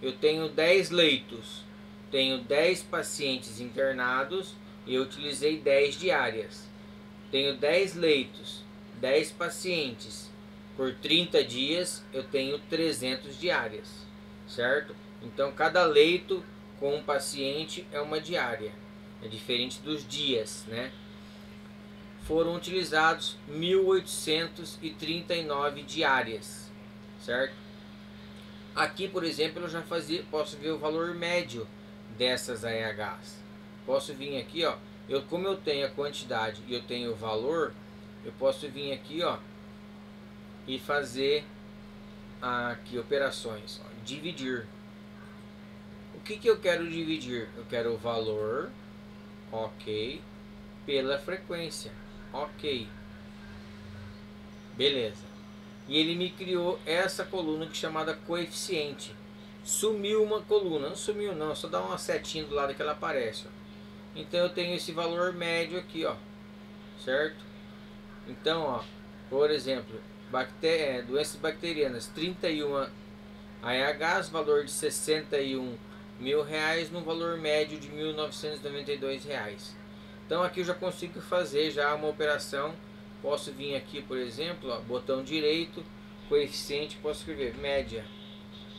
Eu tenho 10 leitos, tenho 10 pacientes internados e eu utilizei 10 diárias. Tenho 10 leitos, 10 pacientes, por 30 dias eu tenho 300 diárias, certo? Então cada leito com um paciente é uma diária, é diferente dos dias, né? Foram utilizados 1.839 diárias, certo? Aqui, por exemplo, eu já posso ver o valor médio dessas AHs. Posso vir aqui, ó, como eu tenho a quantidade e eu tenho o valor, eu posso vir aqui, ó, e fazer aqui operações, ó, dividir. O que eu quero dividir? Eu quero o valor, ok, pela frequência, ok, beleza. E ele me criou essa coluna que é chamada coeficiente. Sumiu uma coluna, não sumiu não, só dá uma setinha do lado que ela aparece, ó. Então eu tenho esse valor médio aqui, ó, certo? Então, ó, por exemplo, doenças bacterianas, 31 AHs, valor de R$61.000, no valor médio de R$1.992. Então aqui eu já consigo fazer já uma operação. Posso vir aqui, por exemplo, ó, botão direito, coeficiente, posso escrever média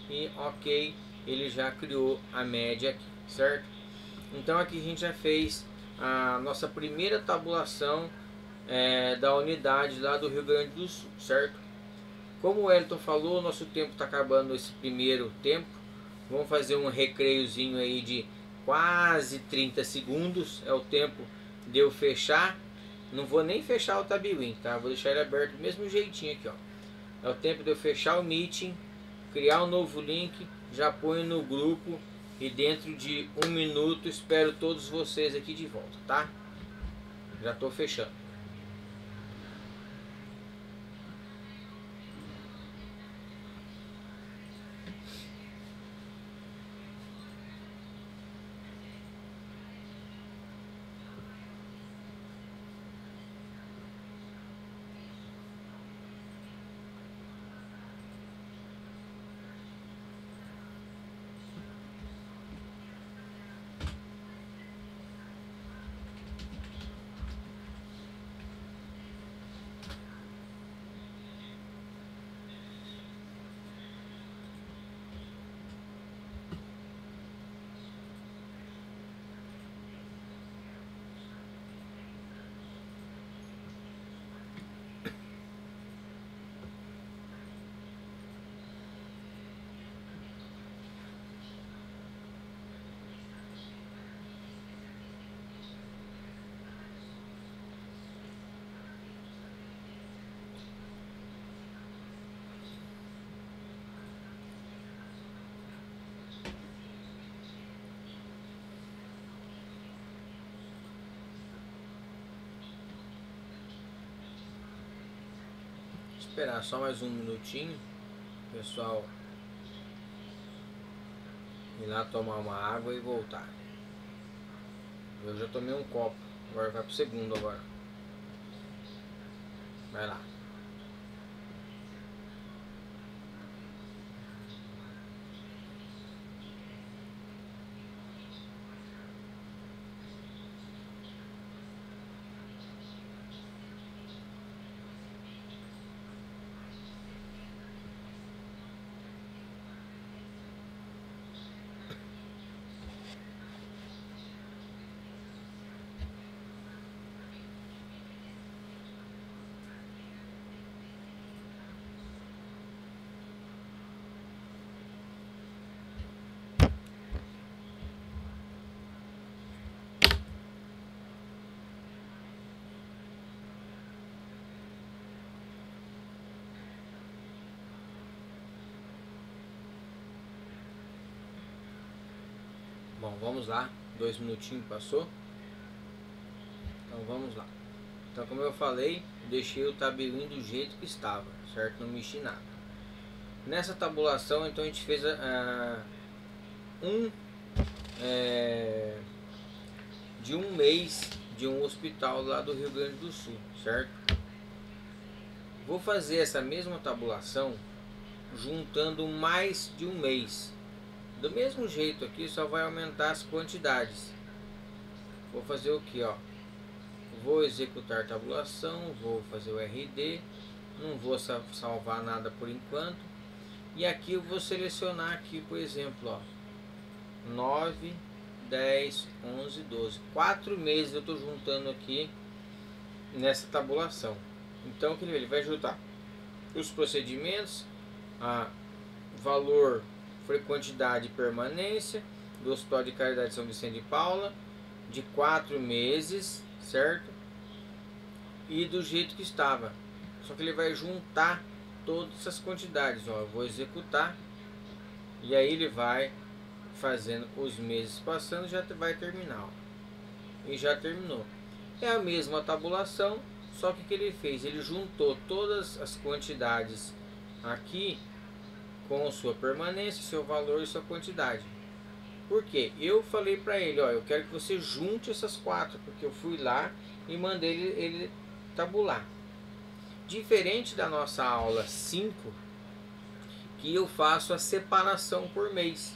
e ok, ele já criou a média aqui, certo? Então aqui a gente já fez a nossa primeira tabulação da unidade lá do Rio Grande do Sul, certo? Como o Elton falou, nosso tempo está acabando esse primeiro tempo. Vamos fazer um recreiozinho aí de quase 30 segundos, é o tempo de eu fechar. Não vou nem fechar o Tabiwin, tá? Vou deixar ele aberto do mesmo jeitinho aqui, ó. É o tempo de eu fechar o meeting, criar um novo link, já ponho no grupo e dentro de 1 minuto espero todos vocês aqui de volta, tá? Já estou fechando. Esperar só mais um minutinho, pessoal, ir lá tomar uma água e voltar. Eu já tomei um copo, agora vai pro segundo agora. Vai lá. Bom, vamos lá. 2 minutinhos passou. Então vamos lá. Então, como eu falei, deixei o Tabiwin do jeito que estava, certo? Não mexi nada. Nessa tabulação, então a gente fez de um mês de um hospital lá do Rio Grande do Sul, certo? Vou fazer essa mesma tabulação juntando mais de um mês. Do mesmo jeito aqui, só vai aumentar as quantidades. Vou fazer o que, ó? Vou executar tabulação, vou fazer o RD, não vou salvar nada por enquanto. E aqui eu vou selecionar aqui, por exemplo, ó, 9, 10, 11, 12. 4 meses eu estou juntando aqui nessa tabulação. Então ele vai juntar os procedimentos, valor, quantidade e permanência do Hospital de Caridade São Vicente de Paula de 4 meses, certo? E do jeito que estava. Só que ele vai juntar todas essas quantidades. Ó, eu vou executar e aí ele vai fazendo os meses passando, já vai terminar. Ó, e já terminou. É a mesma tabulação, só que o que ele fez? Ele juntou todas as quantidades aqui com sua permanência, seu valor e sua quantidade. Por quê? Eu falei para ele, ó, eu quero que você junte essas quatro, porque eu fui lá e mandei ele tabular. Diferente da nossa aula 5, que eu faço a separação por mês,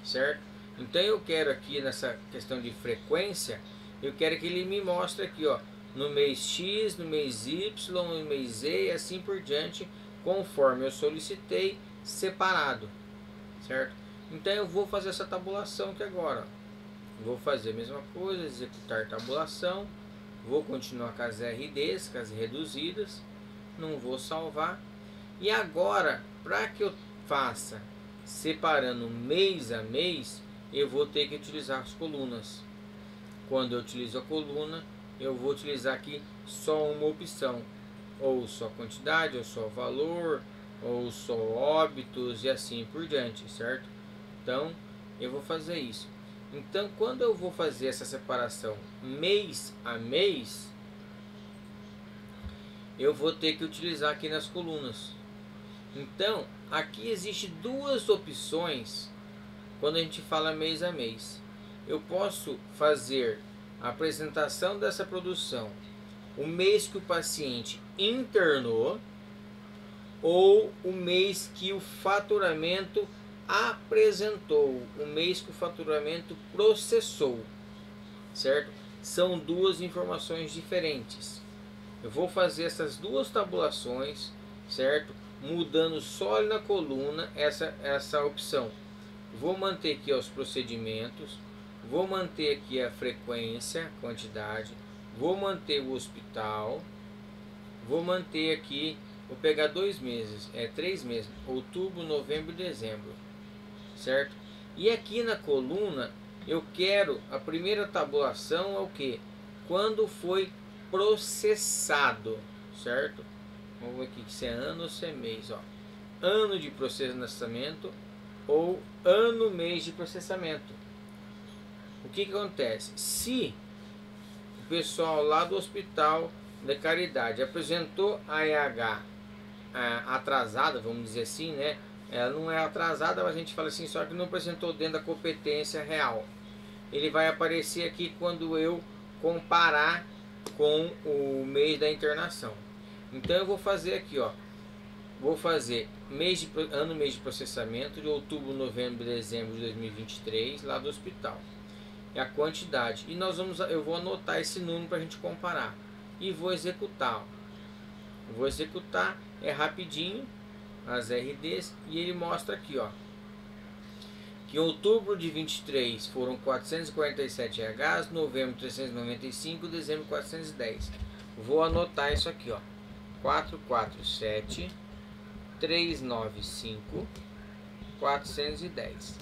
certo? Então eu quero aqui nessa questão de frequência, eu quero que ele me mostre aqui, ó, no mês X, no mês Y, no mês Z e assim por diante, conforme eu solicitei, separado, certo? Então eu vou fazer essa tabulação aqui agora. Vou fazer a mesma coisa, executar tabulação, vou continuar com as RDs, com as reduzidas, não vou salvar. E agora, para que eu faça separando mês a mês, eu vou ter que utilizar as colunas. Quando eu utilizo a coluna, eu vou utilizar aqui só uma opção, ou só quantidade, ou só valor, ou só óbitos e assim por diante, certo? Então eu vou fazer isso. Então quando eu vou fazer essa separação mês a mês, eu vou ter que utilizar aqui nas colunas. Então aqui existe duas opções quando a gente fala mês a mês. Eu posso fazer a apresentação dessa produção o mês que o paciente internou ou o mês que o faturamento apresentou, o mês que o faturamento processou, certo? São duas informações diferentes. Eu vou fazer essas duas tabulações, certo? Mudando só na coluna essa opção. Vou manter aqui os procedimentos, vou manter aqui a frequência, quantidade, vou manter o hospital, vou manter aqui, vou pegar 2 meses, 3 meses, outubro, novembro e dezembro, certo? E aqui na coluna eu quero a primeira tabulação é o que? Quando foi processado, certo? Vamos ver aqui se é ano ou se é mês, ó. Ano de processamento ou ano mês de processamento. O que acontece? Se o pessoal lá do Hospital da Caridade apresentou a EH atrasada, vamos dizer assim, né? Ela não é atrasada, mas a gente fala assim, só que não apresentou dentro da competência real. Ele vai aparecer aqui quando eu comparar com o mês da internação. Então eu vou fazer aqui, ó. Vou fazer ano mês de processamento de outubro, novembro e dezembro de 2023 lá do hospital. É a quantidade. E eu vou anotar esse número para a gente comparar. E vou executar. Ó. Vou executar, é rapidinho, as RDs, e ele mostra aqui, ó, que em outubro de 23 foram 447 RHs, novembro 395, dezembro 410. Vou anotar isso aqui, ó, 447 395 410.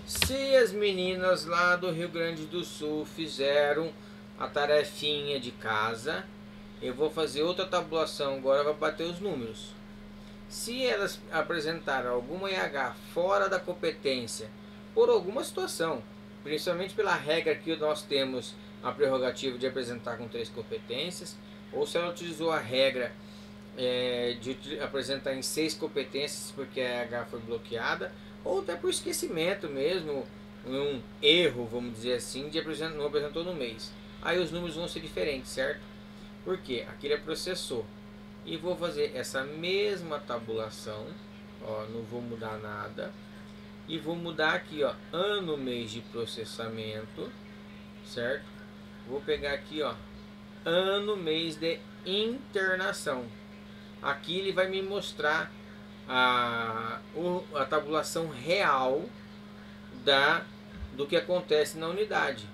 Se as meninas lá do Rio Grande do Sul fizeram a tarefinha de casa, eu vou fazer outra tabulação agora para bater os números. Se elas apresentaram alguma IH fora da competência, por alguma situação, principalmente pela regra que nós temos a prerrogativa de apresentar com 3 competências, ou se ela utilizou a regra de apresentar em 6 competências porque a IH foi bloqueada, ou até por esquecimento mesmo, um erro, vamos dizer assim, de não apresentou no mês. Aí os números vão ser diferentes, certo? Porque aqui ele processou. E vou fazer essa mesma tabulação, ó, não vou mudar nada. E vou mudar aqui, ó, ano, mês de processamento, certo? Vou pegar aqui, ó, ano, mês de internação. Aqui ele vai me mostrar a tabulação real do que acontece na unidade.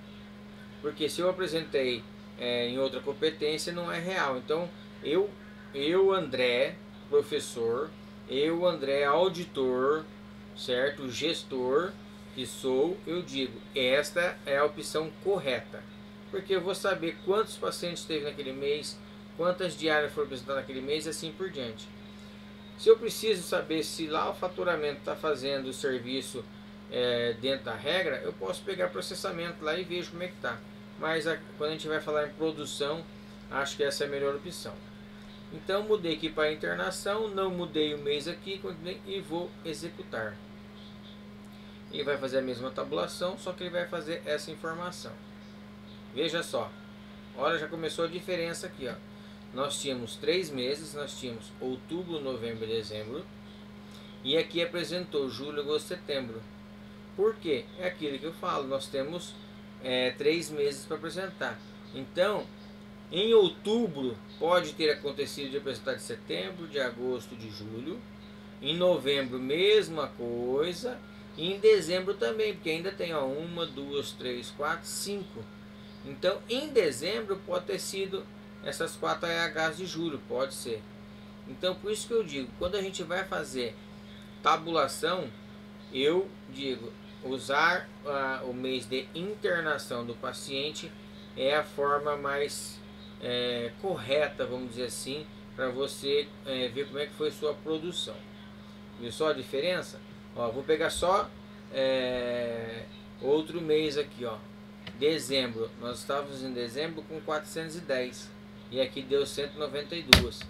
Porque se eu apresentei em outra competência, não é real. Então, eu André, professor, eu André, auditor, certo? Gestor que sou, eu digo, esta é a opção correta. Porque eu vou saber quantos pacientes teve naquele mês, quantas diárias foram apresentadas naquele mês e assim por diante. Se eu preciso saber se lá o faturamento está fazendo o serviço dentro da regra, eu posso pegar processamento lá e vejo como é que está. Mas quando a gente vai falar em produção, acho que essa é a melhor opção. Então mudei aqui para internação, não mudei o mês aqui e vou executar. Ele vai fazer a mesma tabulação, só que ele vai fazer essa informação. Veja só, olha, já começou a diferença aqui, ó. Nós tínhamos 3 meses, nós tínhamos outubro, novembro e dezembro. E aqui apresentou julho, agosto, setembro. Por quê? É aquilo que eu falo, nós temos 3 meses para apresentar. Então, em outubro pode ter acontecido de apresentar de setembro, de agosto, de julho. Em novembro, mesma coisa. E em dezembro também, porque ainda tem 1, 2, 3, 4, 5. Então, em dezembro pode ter sido essas 4 AHs de julho, pode ser. Então, por isso que eu digo, quando a gente vai fazer tabulação, eu digo, usar o mês de internação do paciente é a forma mais correta, vamos dizer assim, para você ver como é que foi a sua produção. Viu só a diferença? Ó, vou pegar só outro mês aqui, ó. Dezembro, nós estávamos em dezembro com 410 e aqui deu 192.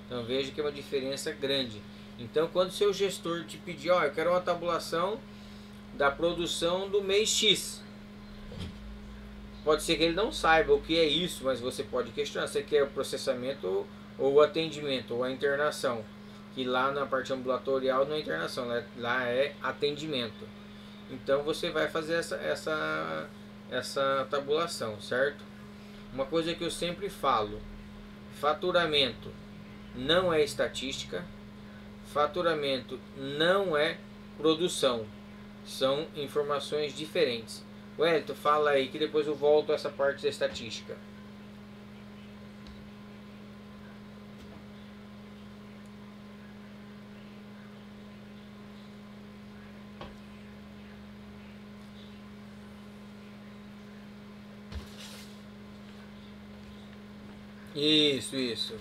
Então veja que é uma diferença grande. Então quando o seu gestor te pedir, ó, eu quero uma tabulação da produção do mês X, pode ser que ele não saiba o que é isso, mas você pode questionar. Você quer o processamento ou o atendimento ou a internação? Que lá na parte ambulatorial não é internação, lá é atendimento. Então você vai fazer essa tabulação, certo? Uma coisa que eu sempre falo: faturamento não é estatística, faturamento não é produção, são informações diferentes. Wellington, fala aí que depois eu volto a essa parte da estatística. Isso.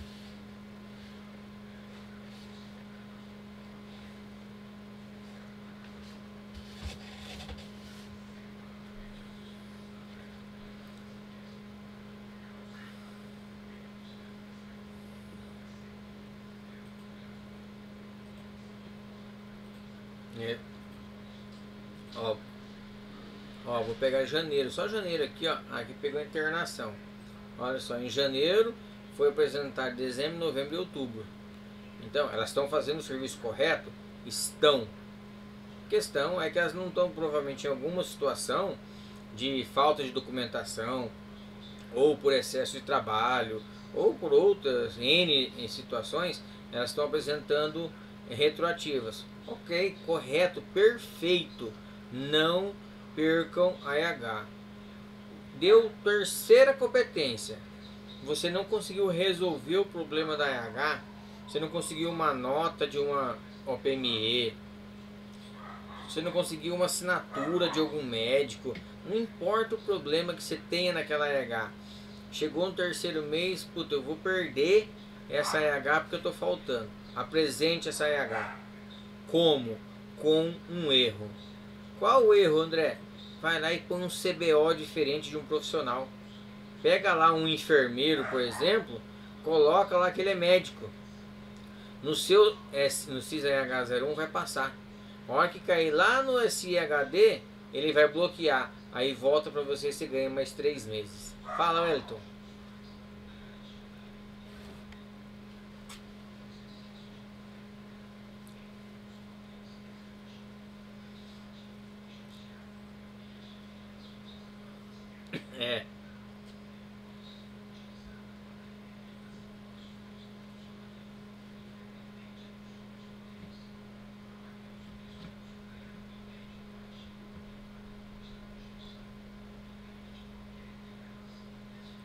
Ó, vou pegar janeiro, só janeiro aqui, ó. Aqui pegou a internação. Olha só, em janeiro foi apresentado dezembro, novembro e outubro. Então, elas estão fazendo o serviço correto? Estão. A questão é que elas não estão, provavelmente, em alguma situação de falta de documentação, ou por excesso de trabalho, ou por outras N situações, elas estão apresentando retroativas. Ok, correto, perfeito. Não percam a AH. Deu terceira competência. Você não conseguiu resolver o problema da AH, você não conseguiu uma nota de uma OPME, você não conseguiu uma assinatura de algum médico, não importa o problema que você tenha naquela AH. Chegou no terceiro mês, puta, eu vou perder essa AH porque eu estou faltando. Apresente essa AH. Como? Com um erro. Qual o erro, André? Vai lá e põe um CBO diferente de um profissional. Pega lá um enfermeiro, por exemplo, coloca lá que ele é médico. No seu no SISH01 vai passar. A hora que cair lá no SIHD, ele vai bloquear. Aí volta para você e você ganha mais 3 meses. Fala, Wellington. É.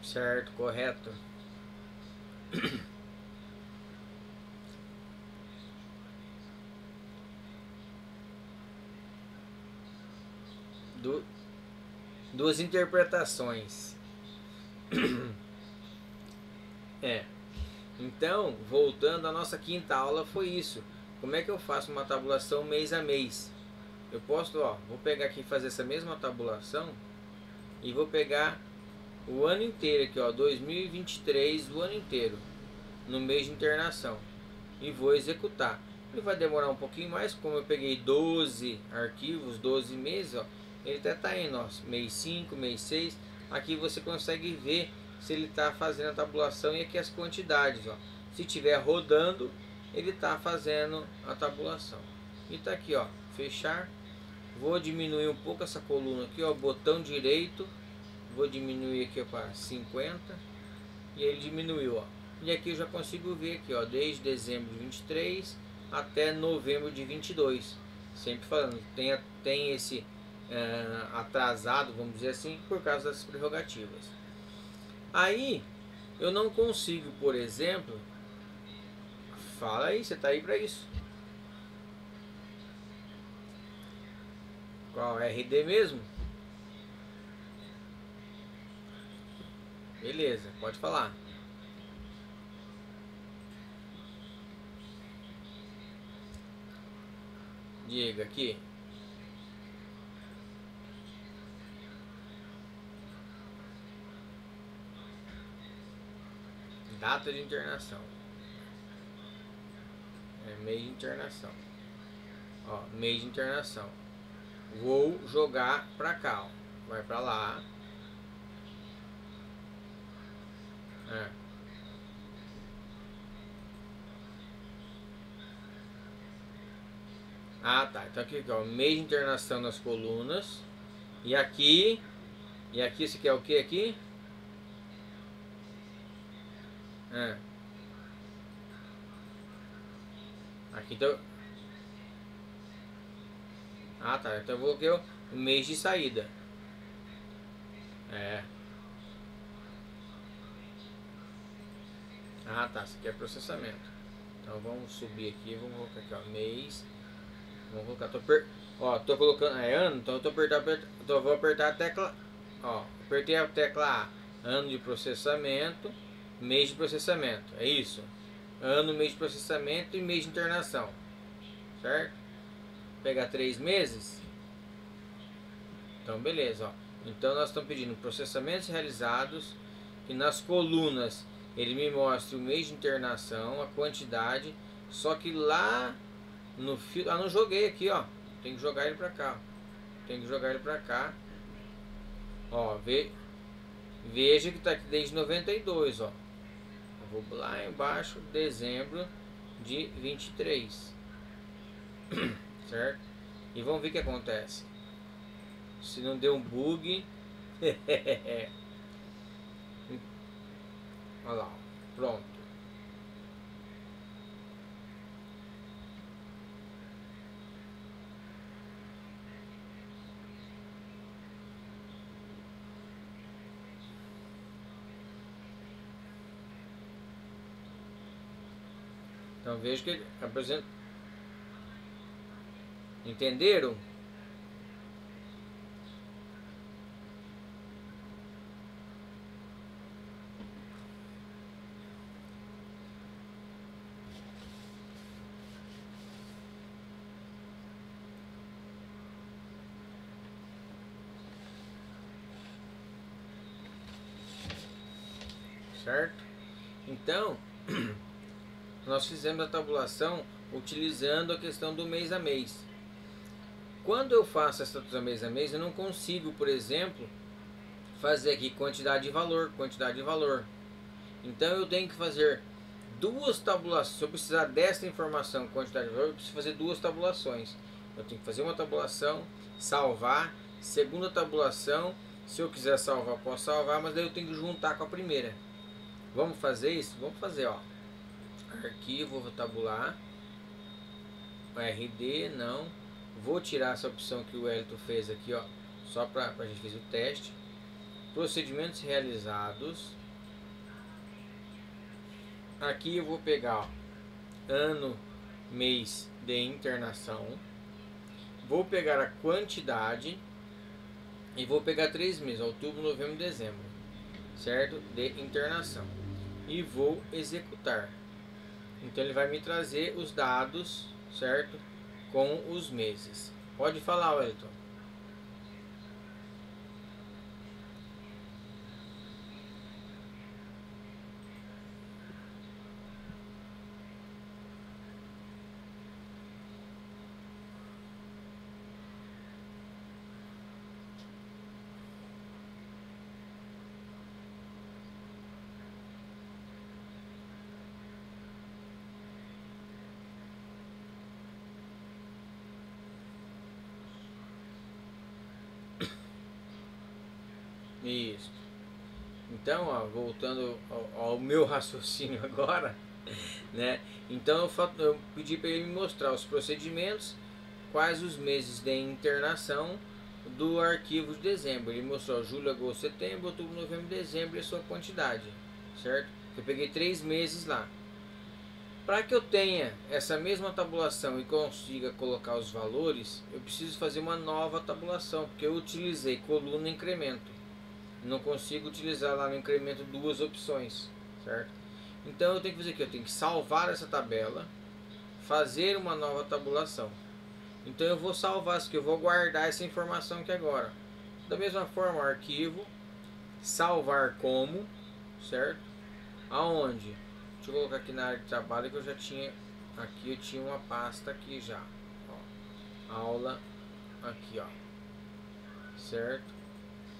Certo, correto. Duas interpretações. Então, voltando à nossa quinta aula, foi isso. como é que eu faço uma tabulação mês a mês? Eu posso, ó, vou pegar aqui e fazer essa mesma tabulação e vou pegar o ano inteiro aqui, ó, 2023, o ano inteiro, no mês de internação, e vou executar. Ele vai demorar um pouquinho mais, como eu peguei 12 arquivos, 12 meses, ó, ele até tá indo, ó, mês 5, mês 6. Aqui você consegue ver se ele está fazendo a tabulação e aqui as quantidades, ó. Se estiver rodando, ele está fazendo a tabulação. E tá aqui, ó, fechar. Vou diminuir um pouco essa coluna aqui, ó, botão direito. Vou diminuir aqui para 50 e ele diminuiu, ó. E aqui eu já consigo ver aqui, ó, desde dezembro de 23 até novembro de 22. Sempre falando, tem esse atrasado, vamos dizer assim, por causa das prerrogativas. Aí eu não consigo, por exemplo, fala aí, você tá aí para isso. Qual RD mesmo? Beleza, pode falar. Diga aqui. Data de internação. É mês de internação. Ó, mês de internação. Vou jogar pra cá, ó. Vai pra lá. Ah, tá. Então aqui, ó, mês de internação nas colunas. E aqui esse aqui é o que aqui? Aqui então. Ah, tá. Então eu vou colocar o mês de saída. Ah, tá. Isso aqui é processamento. Então vamos subir aqui, vamos colocar aqui, ó, mês. Vamos colocar, tô colocando, é ano, então eu vou apertar a tecla, ó, apertei a tecla A, ano de processamento, mês de processamento, é isso, ano, mês de processamento e mês de internação, certo? Vou pegar 3 meses, então beleza, ó, então nós estamos pedindo processamentos realizados, e nas colunas ele me mostra o mês de internação, a quantidade, só que lá no fio, não joguei aqui, ó. Tem que jogar ele pra cá. Tem que jogar ele pra cá. Ó, veja que tá aqui desde 92, ó. Eu vou lá embaixo, dezembro de 23. Certo? E vamos ver o que acontece. Se não deu um bug. Olha lá, ó. Pronto. Então veja que ele apresenta. Entenderam? Certo? Então, nós fizemos a tabulação utilizando a questão do mês a mês. Quando eu faço essa tabulação mês a mês, eu não consigo, por exemplo, fazer aqui quantidade e valor, quantidade e valor. Então eu tenho que fazer duas tabulações. Se eu precisar dessa informação, quantidade e valor, eu preciso fazer duas tabulações. Eu tenho que fazer uma tabulação, salvar, segunda tabulação. Se eu quiser salvar, posso salvar, mas daí eu tenho que juntar com a primeira. Vamos fazer isso? Vamos fazer, ó. Arquivo, vou tabular. RD, não. Vou tirar essa opção que o Elton fez aqui, ó. Só para a gente fazer o teste. Procedimentos realizados. Aqui eu vou pegar, ó, ano, mês de internação. Vou pegar a quantidade. E vou pegar 3 meses, outubro, novembro, dezembro. Certo? De internação. E vou executar. Então ele vai me trazer os dados, certo? Com os meses. Pode falar, Wellington. Isso. Então, ó, voltando ao meu raciocínio agora, né? Então eu pedi para ele me mostrar os procedimentos, quais os meses de internação do arquivo de dezembro. Ele mostrou julho, agosto, setembro, outubro, novembro, dezembro e a sua quantidade, certo? Eu peguei 3 meses lá. Para que eu tenha essa mesma tabulação e consiga colocar os valores, eu preciso fazer uma nova tabulação, porque eu utilizei coluna e incremento. Não consigo utilizar lá no incremento duas opções, certo? Então eu tenho que fazer o que? Eu tenho que salvar essa tabela, fazer uma nova tabulação. Então eu vou salvar isso aqui, eu vou guardar essa informação aqui agora. Da mesma forma, arquivo, salvar como, certo? Aonde? Deixa eu colocar aqui na área de trabalho que eu já tinha, aqui eu tinha uma pasta aqui já. Ó, aula, aqui ó, certo?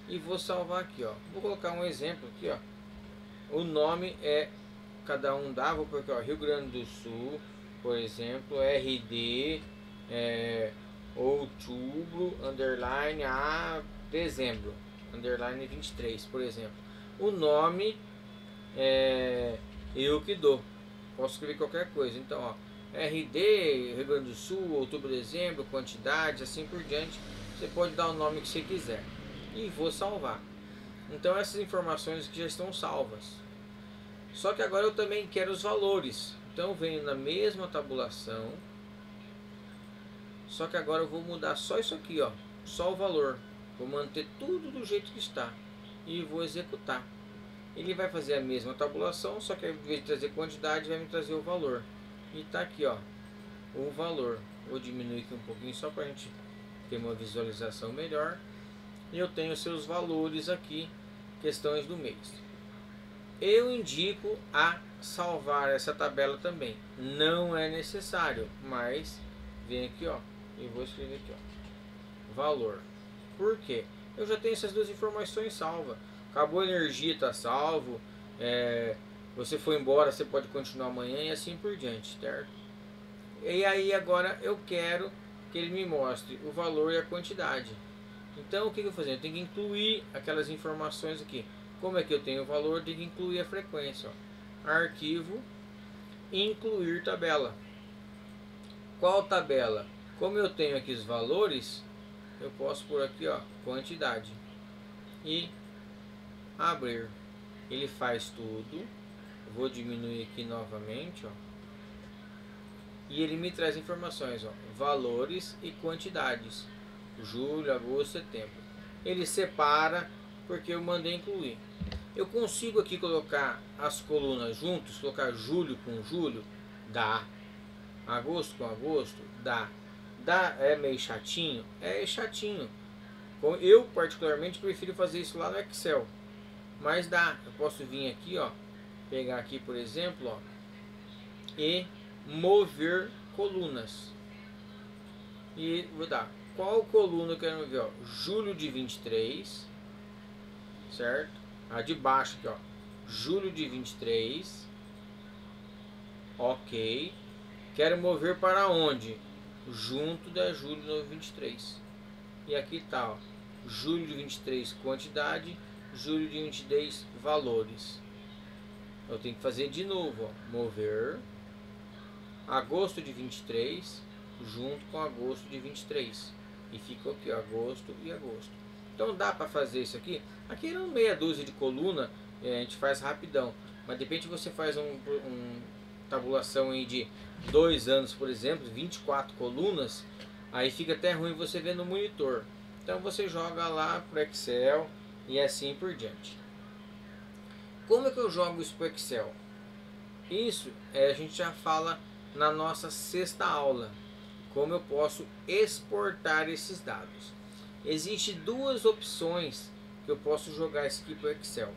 E vou salvar aqui ó, vou colocar um exemplo aqui ó. O nome é, cada um dá, vou porque ó, Rio Grande do Sul, por exemplo, RD, outubro, underline a dezembro, underline 23, por exemplo. O nome eu que dou, posso escrever qualquer coisa. Então ó, RD, Rio Grande do Sul, outubro, dezembro, quantidade, assim por diante. Você pode dar o nome que você quiser. E vou salvar. Então essas informações aqui já estão salvas. Só que agora eu também quero os valores. Então eu venho na mesma tabulação. Só que agora eu vou mudar só isso aqui, ó, só o valor. Vou manter tudo do jeito que está e vou executar. Ele vai fazer a mesma tabulação, só que ao invés de trazer quantidade, vai me trazer o valor. E tá aqui, ó, o valor. Vou diminuir aqui um pouquinho só para a gente ter uma visualização melhor. E eu tenho seus valores aqui, questões do mês. Eu indico a salvar essa tabela também. Não é necessário, mas vem aqui ó, e vou escrever aqui ó, valor. Por quê? Eu já tenho essas duas informações salvas. Acabou a energia, está salvo. Você foi embora, você pode continuar amanhã e assim por diante, certo? E aí agora eu quero que ele me mostre o valor e a quantidade. Então o que eu vou fazer? Eu tenho que incluir aquelas informações aqui. Como é que eu tenho o valor? Eu tenho que incluir a frequência. Ó. Arquivo, incluir tabela. Qual tabela? Como eu tenho aqui os valores, eu posso pôr aqui ó, quantidade. E abrir. Ele faz tudo. Vou diminuir aqui novamente. Ó. E ele me traz informações. Ó, valores e quantidades. Julho, agosto, setembro. Ele separa porque eu mandei incluir. Eu consigo aqui colocar as colunas juntos, colocar julho com julho, dá. Agosto com agosto, dá. Dá, é meio chatinho? É chatinho. Eu particularmente prefiro fazer isso lá no Excel. Mas dá. Eu posso vir aqui, ó, pegar aqui por exemplo, ó, e mover colunas. E vou dar. Qual coluna eu quero ver? Ó? Julho de 23, certo? A de baixo aqui, ó. Julho de 23. Ok. Quero mover para onde? Junto da julho de 23. E aqui tá, ó. Julho de 23, quantidade. Julho de 23, valores. Eu tenho que fazer de novo, ó. Mover. Agosto de 23, junto com agosto de 23. E ficou aqui, ó, agosto e agosto. Então dá para fazer isso aqui. Aqui é meia dúzia de coluna, a gente faz rapidão. Mas de repente você faz um tabulação aí de 2 anos, por exemplo, 24 colunas. Aí fica até ruim você ver no monitor. Então você joga lá para o Excel e assim por diante. Como é que eu jogo isso para o Excel? Isso a gente já fala na nossa sexta aula. como eu posso exportar esses dados. Existem duas opções que eu posso jogar isso aqui para o Excel.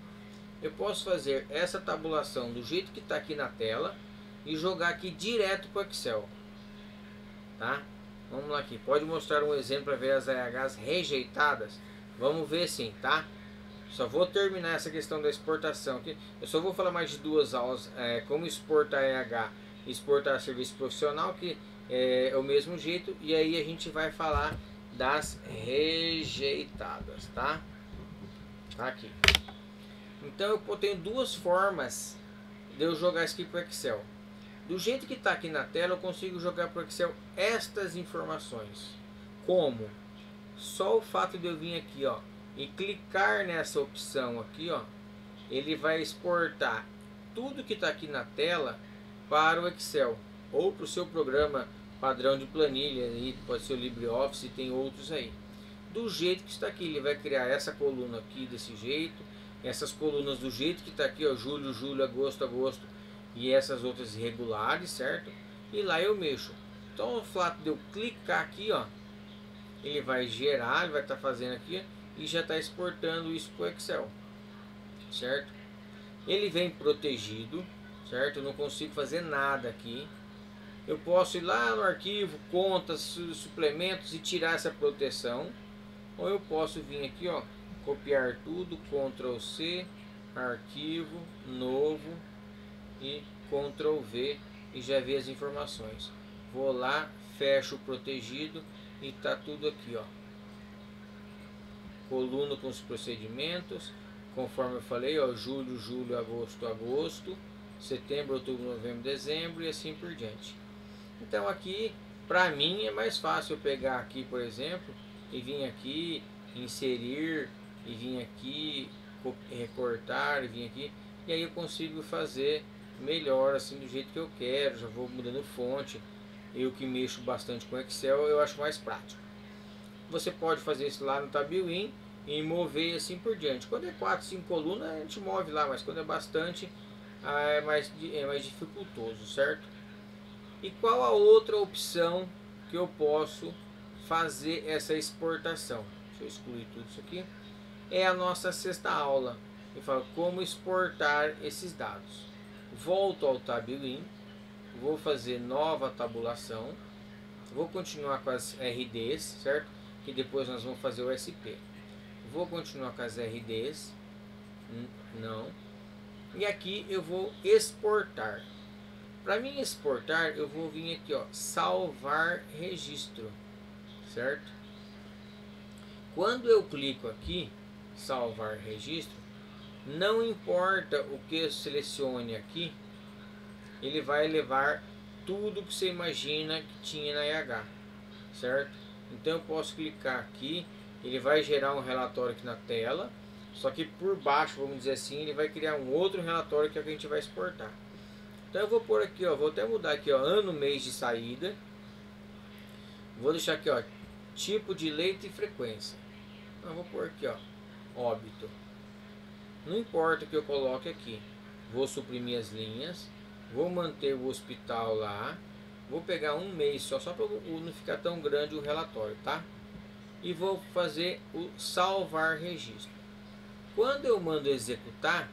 Eu posso fazer essa tabulação do jeito que está aqui na tela e jogar aqui direto para o Excel, tá? Vamos lá aqui, pode mostrar um exemplo para ver as AHs rejeitadas? Vamos ver sim, tá? Só vou terminar essa questão da exportação aqui. Eu só vou falar mais de duas aulas, como exportar AH e exportar serviço profissional, que é o mesmo jeito, e aí a gente vai falar das rejeitadas, tá? Tá aqui. Então eu tenho duas formas de eu jogar isso aqui para o Excel. Do jeito que está aqui na tela, eu consigo jogar para o Excel estas informações. Como? Só o fato de eu vir aqui, ó, e clicar nessa opção aqui, ó, ele vai exportar tudo que está aqui na tela para o Excel ou para o seu programa padrão de planilha, aí pode ser o LibreOffice, tem outros aí. Do jeito que está aqui, ele vai criar essa coluna aqui desse jeito, essas colunas do jeito que está aqui, ó, julho, julho, agosto, agosto, e essas outras irregulares, certo? E lá eu mexo. Então o fato de eu clicar aqui, ó, ele vai gerar, ele vai estar fazendo aqui e já está exportando isso para o Excel, certo? Ele vem protegido, certo? Eu não consigo fazer nada aqui. Eu posso ir lá no arquivo, contas, suplementos e tirar essa proteção. Ou eu posso vir aqui, ó, copiar tudo, Ctrl C, arquivo, novo e Ctrl V e já ver as informações. Vou lá, fecho o protegido e tá tudo aqui, ó. Coluna com os procedimentos, conforme eu falei, ó, julho, julho, agosto, agosto, setembro, outubro, novembro, dezembro e assim por diante. Então aqui, para mim, é mais fácil eu pegar aqui, por exemplo, e vir aqui, inserir, e vir aqui, recortar, e vir aqui, e aí eu consigo fazer melhor, assim, do jeito que eu quero, já vou mudando fonte. Eu que mexo bastante com Excel, eu acho mais prático. Você pode fazer isso lá no Tabuin e mover assim por diante. Quando é 4, 5 colunas, a gente move lá, mas quando é bastante, é mais dificultoso, certo? E qual a outra opção que eu posso fazer essa exportação? Deixa eu excluir tudo isso aqui. É a nossa sexta aula. Eu falo como exportar esses dados. Volto ao Tabuin, vou fazer nova tabulação, vou continuar com as RDs, certo? Que depois nós vamos fazer o SP. Vou continuar com as RDs, não. E aqui eu vou exportar. Para mim exportar, eu vou vir aqui, ó, salvar registro, certo? Quando eu clico aqui, salvar registro, não importa o que eu selecione aqui, ele vai levar tudo que você imagina que tinha na IH, certo? Então eu posso clicar aqui, ele vai gerar um relatório aqui na tela, só que por baixo, vamos dizer assim, ele vai criar um outro relatório que é o que a gente vai exportar. Então eu vou pôr aqui, ó, vou até mudar aqui, ó, ano, mês de saída. Vou deixar aqui, ó, tipo de leito e frequência. Eu vou pôr aqui, ó, óbito. Não importa o que eu coloque aqui. Vou suprimir as linhas. Vou manter o hospital lá. Vou pegar um mês só para não ficar tão grande o relatório, tá? E vou fazer o salvar registro. Quando eu mando executar,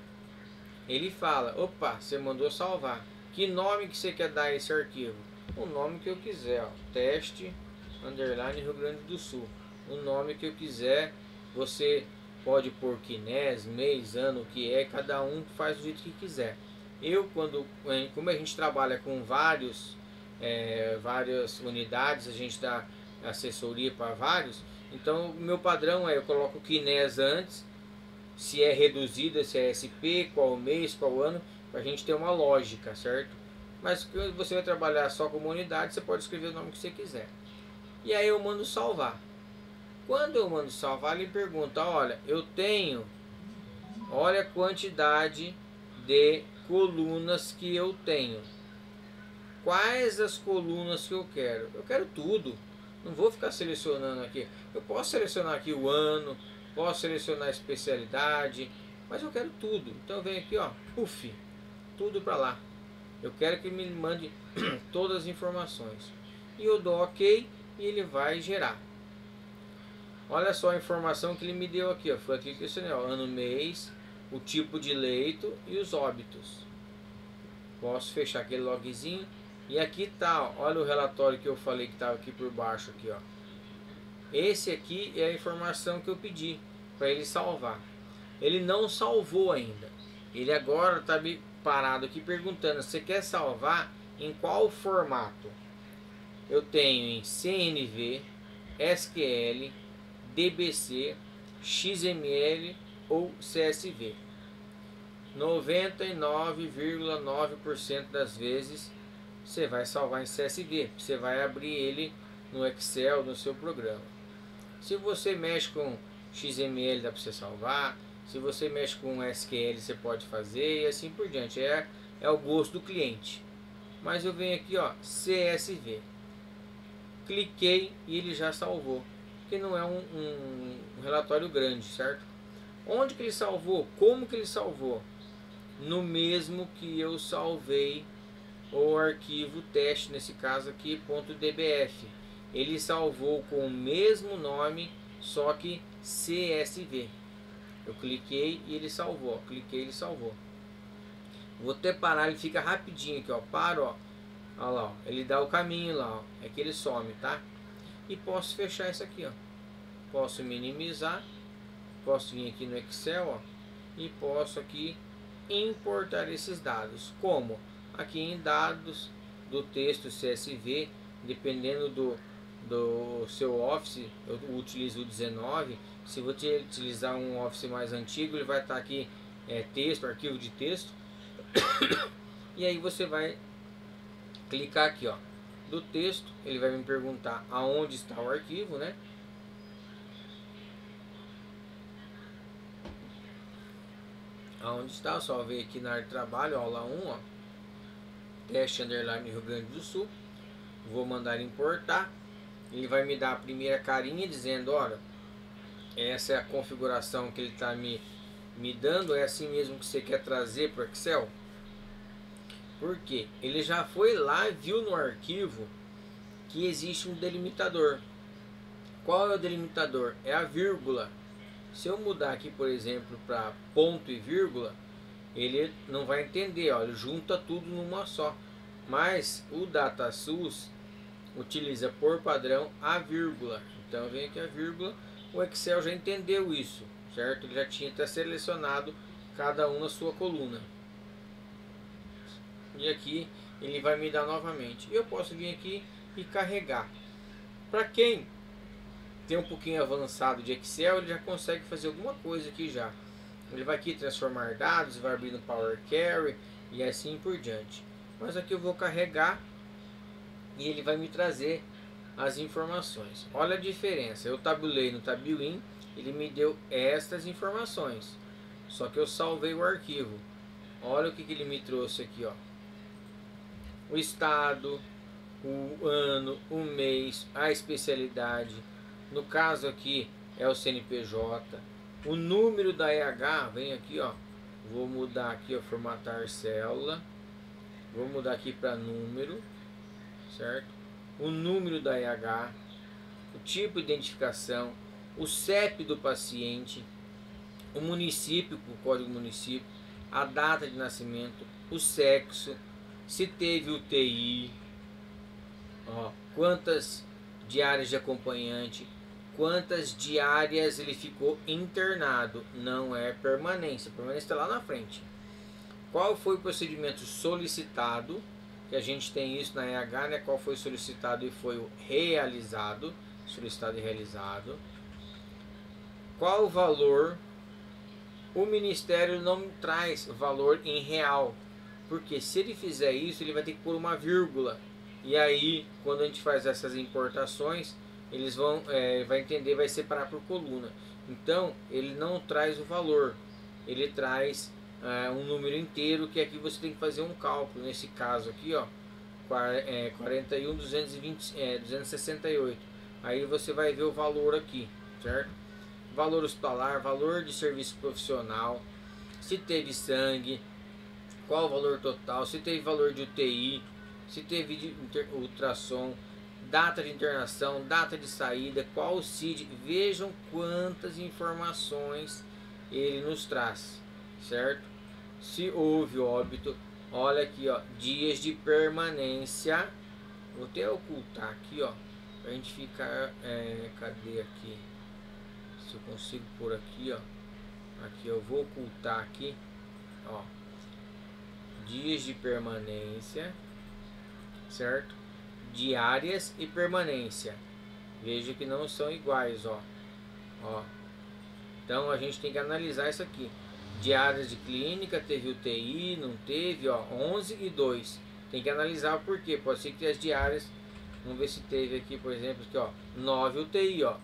ele fala, opa, você mandou salvar. Que nome que você quer dar a esse arquivo? O nome que eu quiser, ó, teste, underline Rio Grande do Sul. O nome que eu quiser, você pode pôr quinés, mês, ano, o que é, cada um faz do jeito que quiser. Eu, como a gente trabalha com várias unidades, a gente dá assessoria para vários, então o meu padrão é, eu coloco quinés antes, se é reduzida, se é SP, qual mês, qual ano, para a gente ter uma lógica, certo? Mas quando você vai trabalhar só com uma unidade, você pode escrever o nome que você quiser. E aí eu mando salvar. Quando eu mando salvar, ele pergunta, olha, eu tenho, olha a quantidade de colunas que eu tenho. Quais as colunas que eu quero? Eu quero tudo. Não vou ficar selecionando aqui. Eu posso selecionar aqui o ano, posso selecionar a especialidade, mas eu quero tudo. Então vem aqui, ó, tudo para lá. Eu quero que me mande todas as informações. e eu dou OK e ele vai gerar. Olha só a informação que ele me deu aqui, ó. Foi aqui que eu selecionei, ó, ano, mês, o tipo de leito e os óbitos. Posso fechar aquele logzinho e aqui tá, ó, olha o relatório que eu falei que estava aqui por baixo aqui, ó. Esse aqui é a informação que eu pedi para ele salvar. Ele não salvou ainda. Ele agora está me parado aqui perguntando: você quer salvar em qual formato? Eu tenho em CNV, SQL, DBC, XML ou CSV. 99,9% das vezes você vai salvar em CSV. Você vai abrir ele no Excel, no seu programa. Se você mexe com XML, dá para você salvar. Se você mexe com SQL, você pode fazer e assim por diante. É o gosto do cliente. Mas eu venho aqui, ó, CSV. Cliquei e ele já salvou. Que não é um relatório grande, certo? Onde que ele salvou? Como que ele salvou? No mesmo que eu salvei o arquivo teste, nesse caso aqui, .dbf. Ele salvou com o mesmo nome, só que CSV. Eu cliquei e ele salvou. Cliquei e ele salvou. Vou até parar, ele fica rapidinho aqui, ó. Paro, ó. Olha lá, ó. Ele dá o caminho lá, ó. É que ele some, tá? E posso fechar isso aqui, ó. Posso minimizar. Posso vir aqui no Excel, ó. E posso aqui importar esses dados. Como? Aqui em dados do texto CSV, dependendo do seu Office, eu utilizo o 19. Se você utilizar um Office mais antigo, ele vai estar aqui texto, arquivo de texto. E aí você vai clicar aqui, ó, do texto. Ele vai me perguntar aonde está o arquivo, né? Aonde está? Só ver aqui na área de trabalho, aula 1, ó, teste underline Rio Grande do Sul. Vou mandar importar. Ele vai me dar a primeira carinha dizendo: olha, essa é a configuração que ele está me dando. É assim mesmo que você quer trazer para o Excel? Porque ele já foi lá e viu no arquivo que existe um delimitador. Qual é o delimitador? É a vírgula. Se eu mudar aqui, por exemplo, para ponto e vírgula, ele não vai entender, ó, ele junta tudo numa só. Mas o DataSUS utiliza por padrão a vírgula. Então vem aqui a vírgula. O Excel já entendeu isso, certo? Ele já tinha até selecionado cada um na sua coluna. E aqui ele vai me dar novamente. E eu posso vir aqui e carregar. Para quem tem um pouquinho avançado de Excel, ele já consegue fazer alguma coisa aqui já. Ele vai aqui transformar dados, vai abrir no Power Query e assim por diante. Mas aqui eu vou carregar e ele vai me trazer as informações. Olha a diferença. Eu tabulei no Tabuin, ele me deu estas informações. Só que eu salvei o arquivo. Olha o que ele me trouxe aqui, ó. O estado, o ano, o mês, a especialidade. No caso aqui é o CNPJ. O número da EH, vem aqui, ó. Vou mudar aqui, ó, formatar célula. Vou mudar aqui para número, certo? O número da EH, o tipo de identificação, o CEP do paciente, o município, o código município, a data de nascimento, o sexo, se teve UTI, ó, quantas diárias de acompanhante, quantas diárias ele ficou internado. Não é permanência, permanência está lá na frente. Qual foi o procedimento solicitado, que a gente tem isso na EH, né? Qual foi solicitado e foi realizado, solicitado e realizado. Qual o valor? O Ministério não traz valor em real, porque se ele fizer isso, ele vai ter que pôr uma vírgula. E aí, quando a gente faz essas importações, eles vão, vai entender, vai separar por coluna. Então, ele não traz o valor, ele traz um número inteiro, que aqui você tem que fazer um cálculo. Nesse caso aqui, ó, 41.268. Aí você vai ver o valor aqui, certo? Valor hospitalar, valor de serviço profissional, se teve sangue, qual o valor total, se teve valor de UTI, se teve de ultrassom, data de internação, data de saída, qual o CID. Vejam quantas informações ele nos traz, certo? Se houve óbito, olha aqui, ó, dias de permanência. Vou até ocultar aqui, ó, pra gente ficar, cadê aqui? Se eu consigo por aqui, ó, aqui eu vou ocultar aqui, ó, dias de permanência, certo? Diárias e permanência. Veja que não são iguais, ó. Então a gente tem que analisar isso aqui. Diárias de clínica, teve UTI, não teve, ó, 11 e 2. Tem que analisar o porquê. Pode ser que as diárias, vamos ver se teve aqui, por exemplo, aqui, ó, 9 UTI, ó.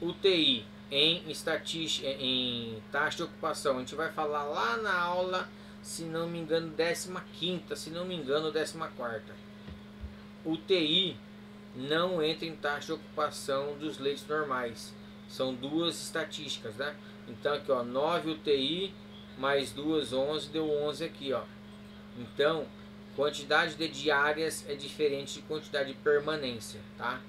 UTI em estatística, em taxa de ocupação, a gente vai falar lá na aula, se não me engano, 15ª, se não me engano, 14ª. UTI não entra em taxa de ocupação dos leitos normais. São duas estatísticas, né? Então aqui, ó, 9 UTI mais 2, 11, deu 11 aqui, ó. Então, quantidade de diárias é diferente de quantidade de permanência, tá?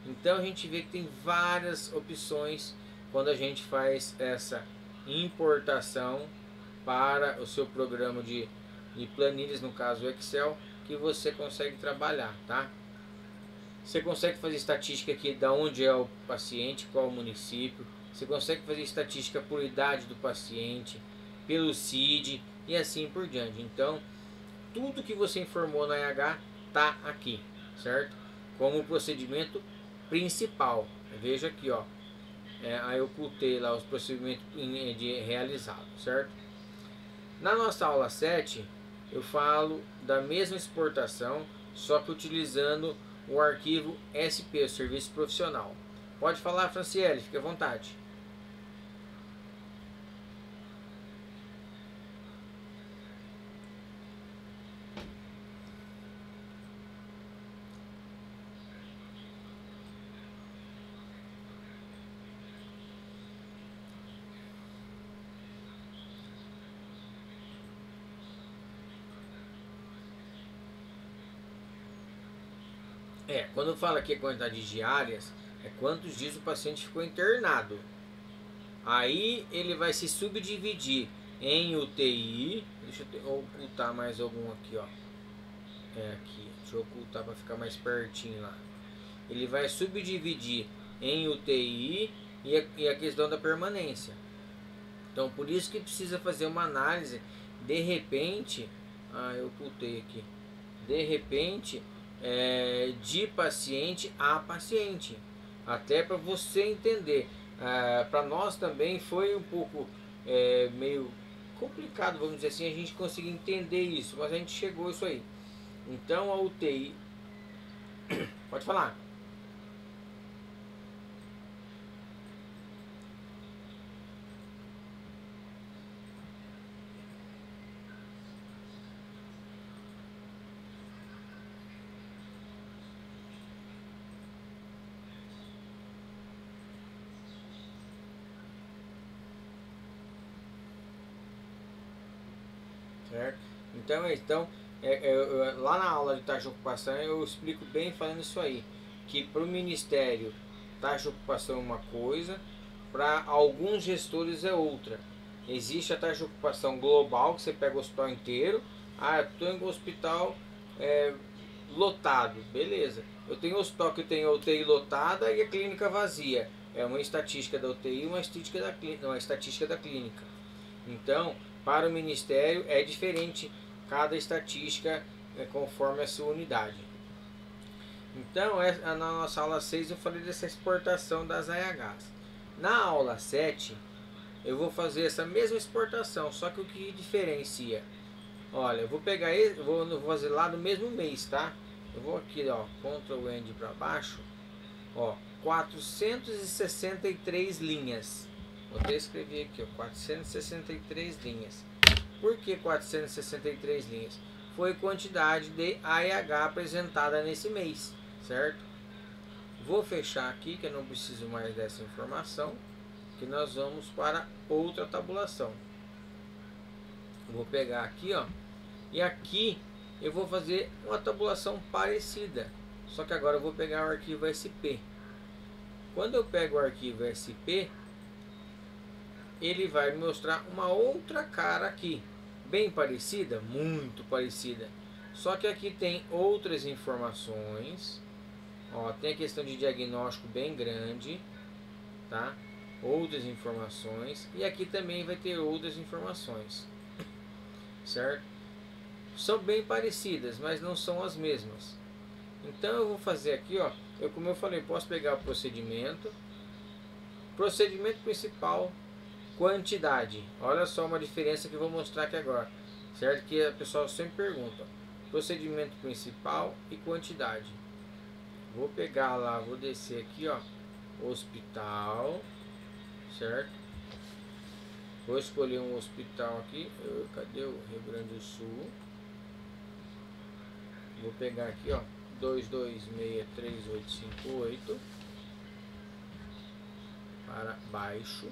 Então a gente vê que tem várias opções quando a gente faz essa importação para o seu programa de planilhas, no caso o Excel, que você consegue trabalhar, tá? Você consegue fazer estatística aqui da onde é o paciente, qual o município. Você consegue fazer estatística por idade do paciente, pelo CID e assim por diante. Então, tudo que você informou na RH tá aqui, certo? Como procedimento principal. Veja aqui, ó. Aí eu ocultei lá os procedimentos de realizado, certo? Na nossa aula 7, eu falo da mesma exportação, só que utilizando o arquivo SP, o Serviço Profissional. Pode falar, Franciele, fique à vontade. Quando fala aqui a quantidade de diárias, é quantos dias o paciente ficou internado. Aí ele vai se subdividir em UTI. Deixa eu ocultar mais algum aqui, ó. Aqui, deixa eu ocultar para ficar mais pertinho lá. Ele vai subdividir em UTI e a questão da permanência. Então por isso que precisa fazer uma análise. De repente, eu ocultei aqui. De repente, de paciente a paciente, até para você entender. Para nós também foi um pouco meio complicado, vamos dizer assim, a gente conseguir entender isso, mas a gente chegou a isso aí. Então a UTI, pode falar. Certo? Então lá na aula de taxa de ocupação eu explico bem falando isso aí, que para o Ministério taxa de ocupação é uma coisa, para alguns gestores é outra. Existe a taxa de ocupação global, que você pega o hospital inteiro. Estou em um hospital lotado, beleza. Eu tenho hospital que tem a UTI lotada e a clínica vazia. É uma estatística da UTI e uma estatística da clínica. Então, para o Ministério é diferente cada estatística conforme a sua unidade. Então, na nossa aula 6 eu falei dessa exportação das AHs. Na aula 7 eu vou fazer essa mesma exportação, só que o que diferencia? Olha, eu vou pegar vou fazer lá no mesmo mês, tá? Eu vou aqui, ó, Ctrl End para baixo, ó, 463 linhas. Vou até escrever aqui, ó, 463 linhas. Por que 463 linhas? Foi a quantidade de AH apresentada nesse mês, certo? Vou fechar aqui, que eu não preciso mais dessa informação, que nós vamos para outra tabulação. Vou pegar aqui, ó, e aqui eu vou fazer uma tabulação parecida, só que agora eu vou pegar o arquivo SP. Quando eu pego o arquivo SP, ele vai me mostrar uma outra cara aqui, bem parecida, muito parecida, só que aqui tem outras informações. Ó, tem a questão de diagnóstico bem grande, tá? Outras informações, e aqui também vai ter outras informações, certo? São bem parecidas, mas não são as mesmas. Então eu vou fazer aqui, ó, como eu falei, posso pegar o procedimento principal, quantidade. Olha só uma diferença que eu vou mostrar aqui agora, certo? Que a pessoa sempre pergunta: procedimento principal e quantidade. Vou pegar lá, vou descer aqui, ó, hospital, certo? Vou escolher um hospital aqui. Cadê o Rio Grande do Sul? Vou pegar aqui, ó, 22633858 para baixo.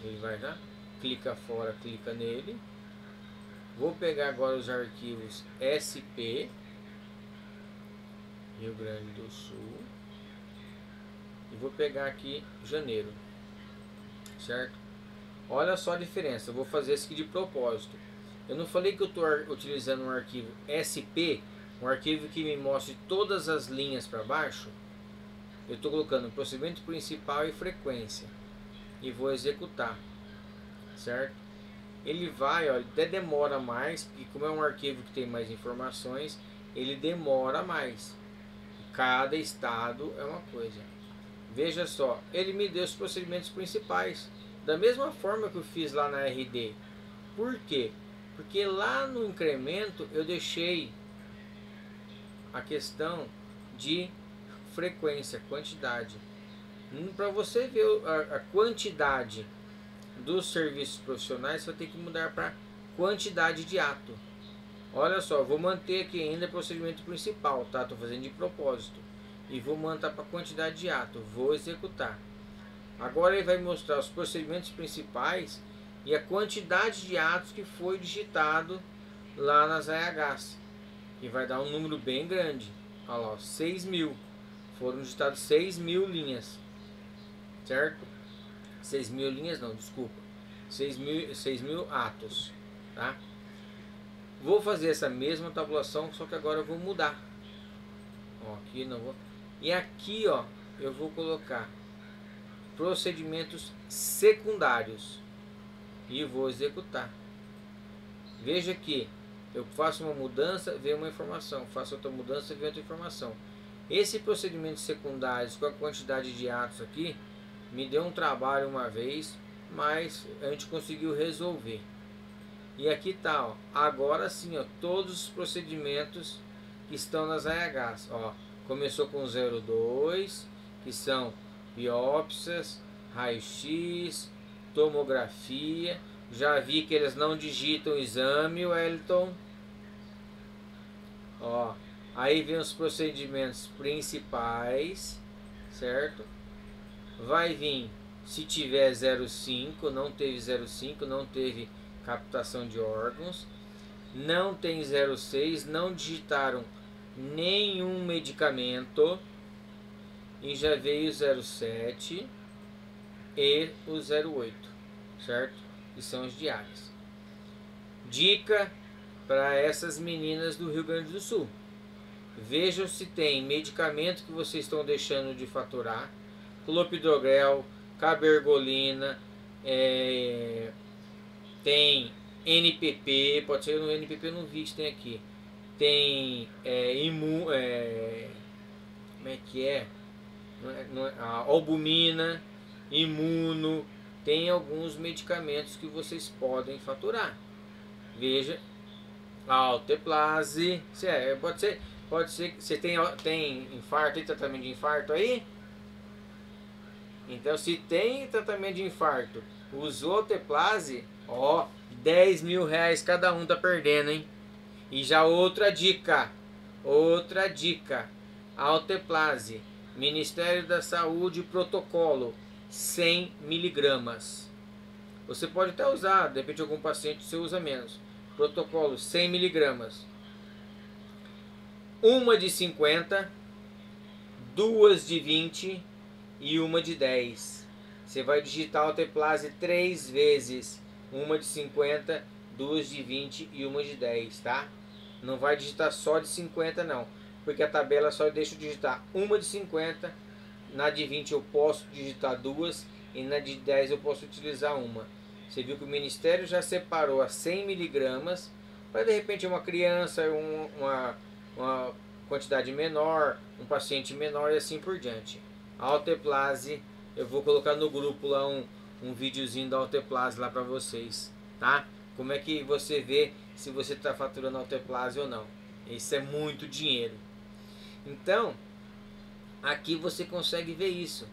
Ele vai já, clica fora, clica nele. Vou pegar agora os arquivos SP Rio Grande do Sul e vou pegar aqui janeiro, certo? Olha só a diferença. Eu vou fazer isso aqui de propósito. Eu não falei que eu estou utilizando um arquivo SP, um arquivo que me mostre todas as linhas para baixo. Eu estou colocando procedimento principal e frequência e vou executar, certo? Ele vai, ó, até demora mais, porque como é um arquivo que tem mais informações, ele demora mais. Cada estado é uma coisa. Veja só, ele me deu os procedimentos principais, da mesma forma que eu fiz lá na RD. Por quê? Porque lá no incremento eu deixei a questão de frequência, quantidade. Para você ver a quantidade dos serviços profissionais, você vai ter que mudar para quantidade de ato. Olha só, vou manter aqui ainda o procedimento principal, tá? Estou fazendo de propósito. E vou manter para quantidade de ato. Vou executar. Agora ele vai mostrar os procedimentos principais e a quantidade de atos que foi digitado lá nas AHs. E vai dar um número bem grande. Olha lá, 6.000. Foram digitados 6.000 linhas. Certo? 6.000 linhas não, desculpa. 6.000 atos. Tá? Vou fazer essa mesma tabulação, só que agora eu vou mudar. Ó, aqui não vou. E aqui, ó, eu vou colocar procedimentos secundários e vou executar. Veja que eu faço uma mudança, vem uma informação, faço outra mudança, vem outra informação. Esse procedimento secundários com a quantidade de atos aqui me deu um trabalho uma vez, mas a gente conseguiu resolver. E aqui tá, ó, agora sim, ó, todos os procedimentos que estão nas AHs, ó, começou com 02, que são biópsias, raio-x, tomografia. Já vi que eles não digitam exame, Wellington. Ó, aí vem os procedimentos principais, certo? Vai vir, se tiver 05, não teve 05, não teve captação de órgãos, não tem 06, não digitaram nenhum medicamento, e já veio o 07 e o 08, certo? Que são os diários. Dica para essas meninas do Rio Grande do Sul: vejam se tem medicamento que vocês estão deixando de faturar, clopidogrel, cabergolina, tem NPP, pode ser no NPP, eu não vi que tem aqui. Tem como é que é? A albumina, imuno, tem alguns medicamentos que vocês podem faturar. Veja, a alteplase, pode ser que você tem infarto e tratamento de infarto aí. Então, se tem tratamento de infarto, usou alteplase, ó, 10.000 reais cada um tá perdendo, hein? E já outra dica, alteplase, Ministério da Saúde, protocolo 100 miligramas. Você pode até usar, de repente algum paciente você usa menos. Protocolo 100 miligramas. uma de 50, duas de 20 e uma de 10. Você vai digitar Alteplase 3 vezes. Uma de 50, duas de 20 e uma de 10, tá? Não vai digitar só de 50 não, porque a tabela só deixa eu digitar uma de 50, na de 20 eu posso digitar duas e na de 10 eu posso utilizar uma. Você viu que o Ministério já separou a 100 miligramas, para de repente uma criança, uma quantidade menor, um paciente menor e assim por diante. A Alteplase, eu vou colocar no grupo lá um videozinho da Alteplase lá para vocês, tá? Como é que você vê se você está faturando Alteplase ou não. Isso é muito dinheiro. Então, aqui você consegue ver isso.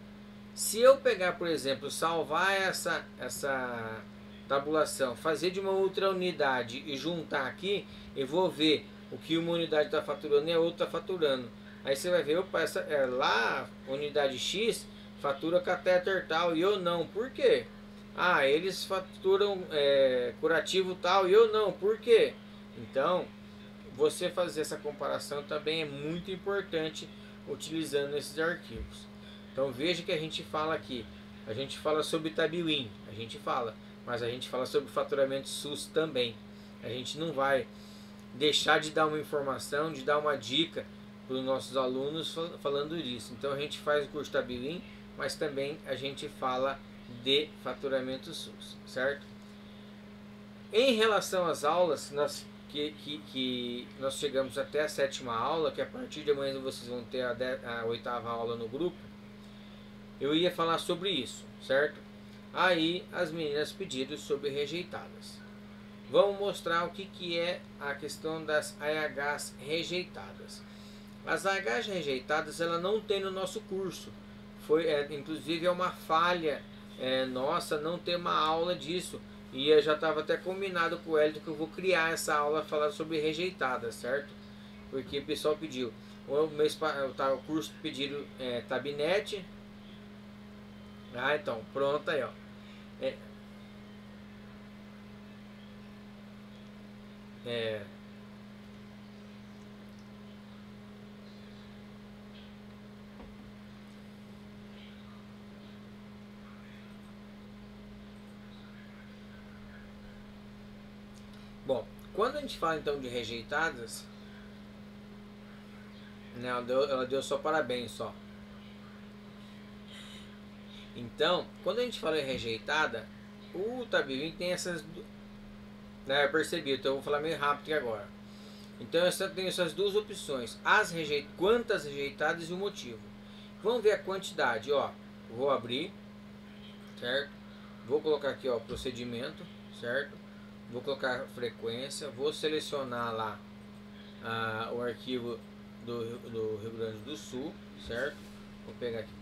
Se eu pegar, por exemplo, salvar essa tabulação, fazer de uma outra unidade e juntar aqui, eu vou ver o que uma unidade está faturando e a outra está faturando. Aí você vai ver, opa, lá, unidade X, fatura catéter tal e eu não. Por quê? Ah, eles faturam curativo tal e eu não. Por quê? Então, você fazer essa comparação também é muito importante utilizando esses arquivos. Então veja que a gente fala aqui, a gente fala sobre Tabwin, a gente fala, mas a gente fala sobre faturamento SUS também. A gente não vai deixar de dar uma informação, de dar uma dica para os nossos alunos falando disso. Então a gente faz o curso Tabwin, mas também a gente fala de faturamento SUS, certo? Em relação às aulas, nós chegamos até a 7ª aula, que a partir de amanhã vocês vão ter a 8ª aula no grupo, eu ia falar sobre isso, certo? Aí as meninas pediram sobre rejeitadas. Vamos mostrar o que é a questão das AHs rejeitadas. As AHs rejeitadas ela não tem no nosso curso. Inclusive é uma falha nossa não ter uma aula disso. E eu já estava até combinado com o Hélio que eu vou criar essa aula falando sobre rejeitadas, certo? Porque o pessoal pediu. O curso pediram Tabnet. Ah, então, pronto aí, ó. Bom, quando a gente fala então de rejeitadas, né, ela deu só parabéns só. Então, quando a gente fala em rejeitada, o Tabwin tem essas... Né, eu percebi, então eu vou falar meio rápido aqui agora. Então eu tenho essas duas opções, quantas rejeitadas e o motivo. Vamos ver a quantidade, ó. Vou abrir, certo? Vou colocar aqui, ó, procedimento, certo? Vou colocar frequência, vou selecionar lá o arquivo do Rio Grande do Sul, certo? Vou pegar aqui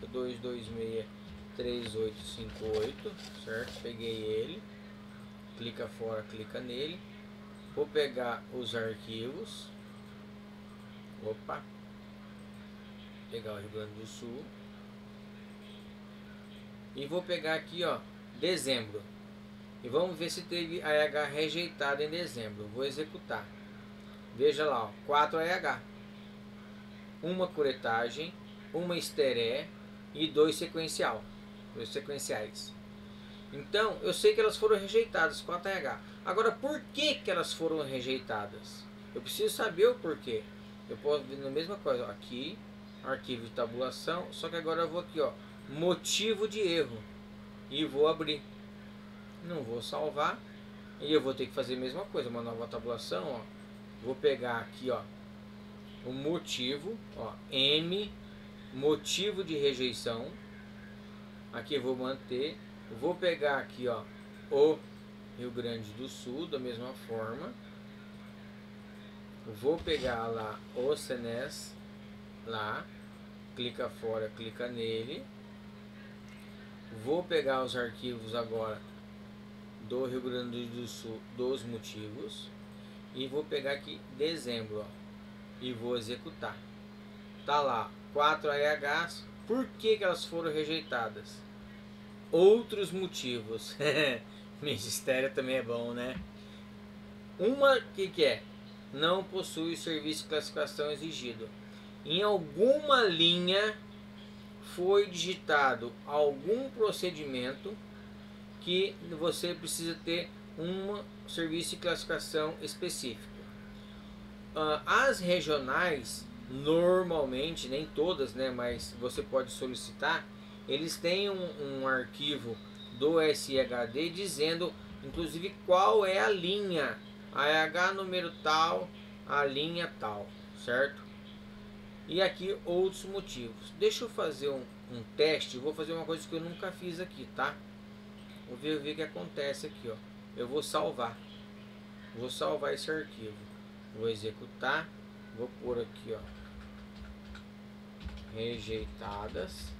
2263858, certo? Peguei ele, clica fora, clica nele. Vou pegar os arquivos, pegar o Rio Grande do Sul e vou pegar aqui, ó, dezembro. E vamos ver se teve AH rejeitado em dezembro. Vou executar. Veja lá, ó, 4 AH. Uma curetagem, uma esteré e 2 sequenciais. Então, eu sei que elas foram rejeitadas, 4 AH. Agora, por que elas foram rejeitadas? Eu preciso saber o porquê. Eu posso ver na mesma coisa, ó, aqui, arquivo de tabulação, só que agora eu vou aqui, ó, motivo de erro. E vou abrir. Não vou salvar. E eu vou ter que fazer a mesma coisa, uma nova tabulação, ó. Vou pegar aqui, ó, o motivo, ó, M, motivo de rejeição. Aqui eu vou manter. Vou pegar aqui, ó, o Rio Grande do Sul, da mesma forma. Vou pegar lá o CNES, lá, clica fora, clica nele. Vou pegar os arquivos agora do Rio Grande do Sul, dos motivos, e vou pegar aqui dezembro, ó, e vou executar. Tá lá, 4 AHs. Por que elas foram rejeitadas? Outros motivos. Ministério também é bom, né? Uma, que é? não possui serviço de classificação exigido. Em alguma linha foi digitado algum procedimento que você precisa ter um serviço de classificação específico. As regionais, normalmente, nem todas, né, mas você pode solicitar, eles têm um arquivo do SIHD dizendo, inclusive, qual é a linha, AH número tal, a linha tal, certo? E aqui outros motivos. Deixa eu fazer um teste, vou fazer uma coisa que eu nunca fiz aqui, tá? Vou ver o que acontece aqui, ó. Eu vou salvar esse arquivo, vou executar, vou pôr aqui, ó, rejeitadas,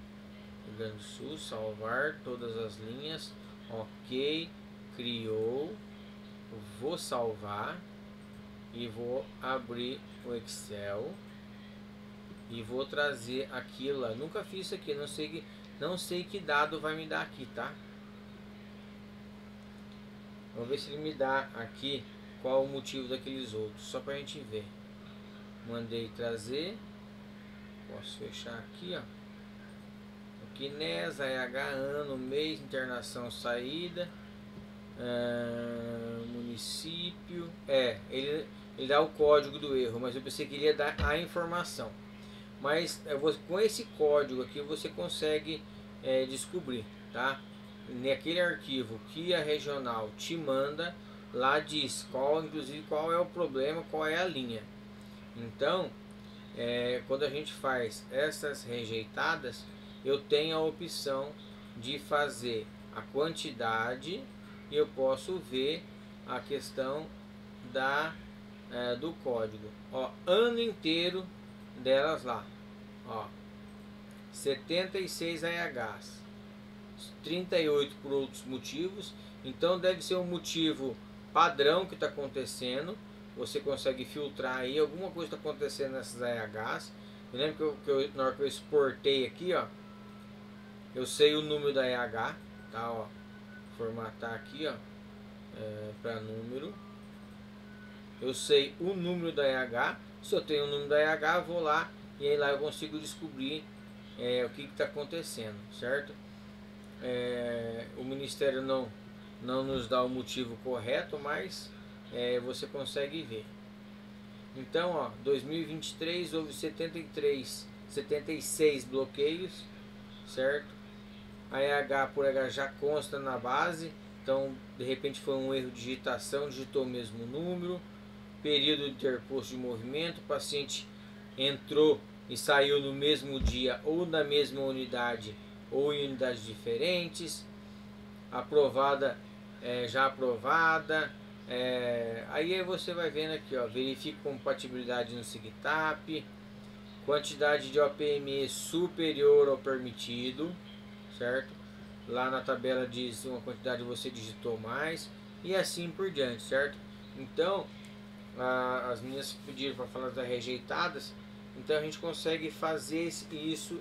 Rio Grande do Sul, salvar todas as linhas, ok, criou, vou salvar e vou abrir o Excel e vou trazer aquilo lá. Nunca fiz isso aqui, não sei que dado vai me dar aqui, tá? Vamos ver se ele me dá aqui qual o motivo daqueles outros, só pra gente ver. Mandei trazer, posso fechar aqui, ó. Quinesa, AH, ano, mês, internação, saída, município. Ele dá o código do erro, mas eu pensei que ele ia dar a informação. Mas com esse código aqui você consegue descobrir, tá? Naquele arquivo que a regional te manda, lá diz inclusive qual é o problema, qual é a linha. Então, quando a gente faz essas rejeitadas, eu tenho a opção de fazer a quantidade e eu posso ver a questão do código. Ó, ano inteiro delas lá, ó, 76 AHs, 38 por outros motivos. Então deve ser um motivo padrão que está acontecendo. Você consegue filtrar aí, alguma coisa está acontecendo nessas AHs. Eu lembro que na hora que eu exportei aqui, ó, eu sei o número da AH, tá, ó, formatar aqui, ó, para número. Eu sei o número da AH. Se eu tenho o número da AH, vou lá e aí lá eu consigo descobrir o que está acontecendo, certo? O Ministério não nos dá o motivo correto, mas você consegue ver. Então, ó, 2023 houve 76 bloqueios, certo? A EH por H já consta na base, então de repente foi um erro de digitação, digitou o mesmo número. Período interposto de movimento, o paciente entrou e saiu no mesmo dia ou na mesma unidade ou em unidades diferentes. Aprovada, já aprovada. Aí você vai vendo aqui, ó, verifique compatibilidade no SIGTAP, quantidade de OPME superior ao permitido, certo? Lá na tabela diz uma quantidade que você digitou mais e assim por diante, certo? Então, as meninas pediram para falar das rejeitadas, então a gente consegue fazer isso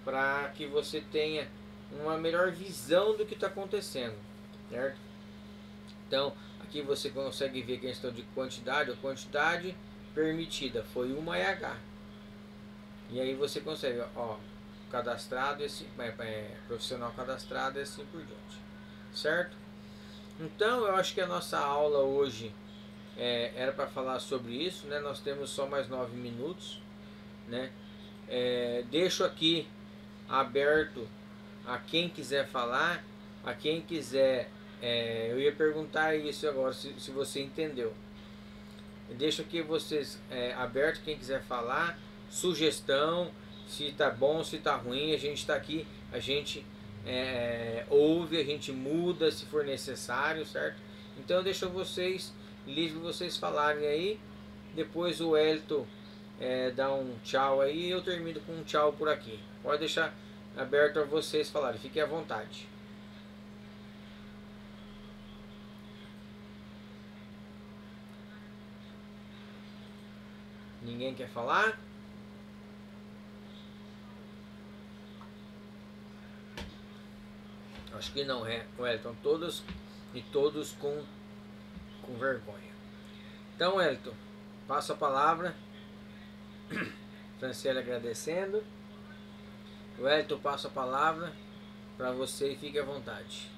para que você tenha uma melhor visão do que está acontecendo, certo? Então aqui você consegue ver a questão de quantidade. A quantidade permitida foi 1 AH, e aí você consegue, ó, cadastrado, profissional cadastrado e assim por diante, certo? Então eu acho que a nossa aula hoje era para falar sobre isso, né? Nós temos só mais 9 minutos, né? Deixo aqui aberto a quem quiser falar, a quem quiser. Eu ia perguntar isso agora, se você entendeu. Deixo aqui vocês aberto, quem quiser falar, sugestão, se tá bom, se tá ruim, a gente está aqui, a gente ouve, a gente muda se for necessário, certo? Então eu deixo vocês livre, vocês falarem aí, depois o Elton dá um tchau aí e eu termino com um tchau por aqui. Pode deixar aberto a vocês falarem, fiquem à vontade. Ninguém quer falar? Acho que não, Wellington, todos com vergonha. Então, Wellington, passo a palavra. Franciele agradecendo. Wellington, passo a palavra para você e fique à vontade.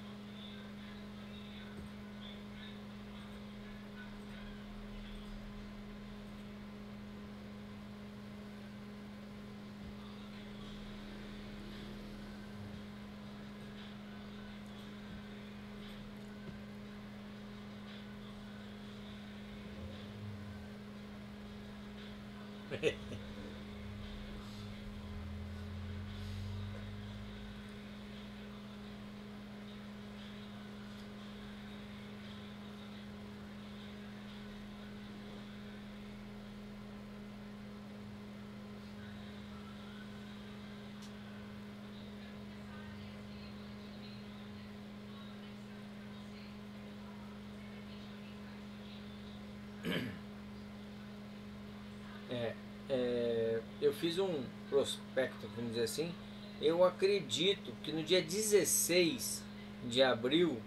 Eu fiz um prospecto, vamos dizer assim. Eu acredito que no dia 16 de abril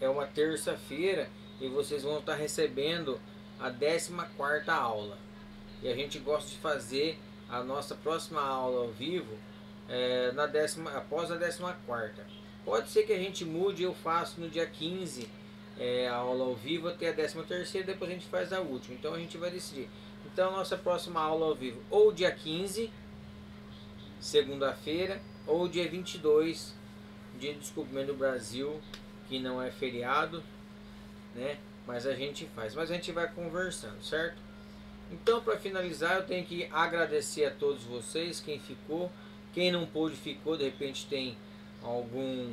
é uma terça-feira e vocês vão estar recebendo a 14ª aula. E a gente gosta de fazer a nossa próxima aula ao vivo após a 14ª. Pode ser que a gente mude, eu faço no dia 15 a aula ao vivo até a 13ª, depois a gente faz a última. Então a gente vai decidir. Então a nossa próxima aula ao vivo, ou dia 15, segunda-feira, ou dia 22, dia de descobrimento do Brasil, que não é feriado, né? Mas a gente faz, mas a gente vai conversando, certo? Então, para finalizar, eu tenho que agradecer a todos vocês, quem ficou, quem não pôde ficou, de repente teve algum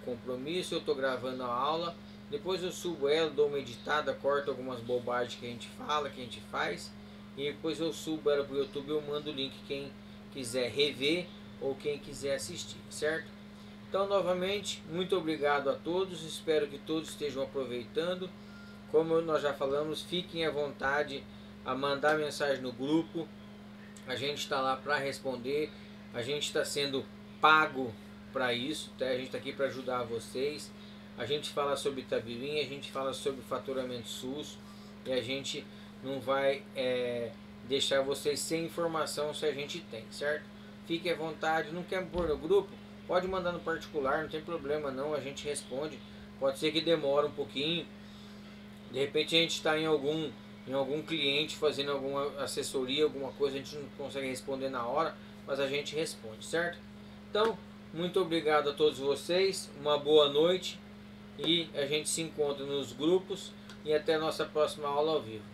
compromisso. Eu estou gravando a aula, depois eu subo ela, dou uma editada, corto algumas bobagens que a gente fala, que a gente faz, e depois eu subo ela para o YouTube. Eu mando o link quem quiser rever ou quem quiser assistir, certo? Então, novamente, muito obrigado a todos, espero que todos estejam aproveitando. Como nós já falamos, fiquem à vontade a mandar mensagem no grupo, a gente está lá para responder, a gente está sendo pago para isso, tá? A gente está aqui para ajudar vocês. A gente fala sobre Itabirim, a gente fala sobre faturamento SUS, e a gente não vai deixar vocês sem informação se a gente tem, certo? Fique à vontade, não quer pôr no grupo? Pode mandar no particular, não tem problema não, a gente responde. Pode ser que demore um pouquinho, de repente a gente está em algum cliente fazendo alguma assessoria, alguma coisa, a gente não consegue responder na hora, mas a gente responde, certo? Então, muito obrigado a todos vocês, uma boa noite. E a gente se encontra nos grupos e até a nossa próxima aula ao vivo.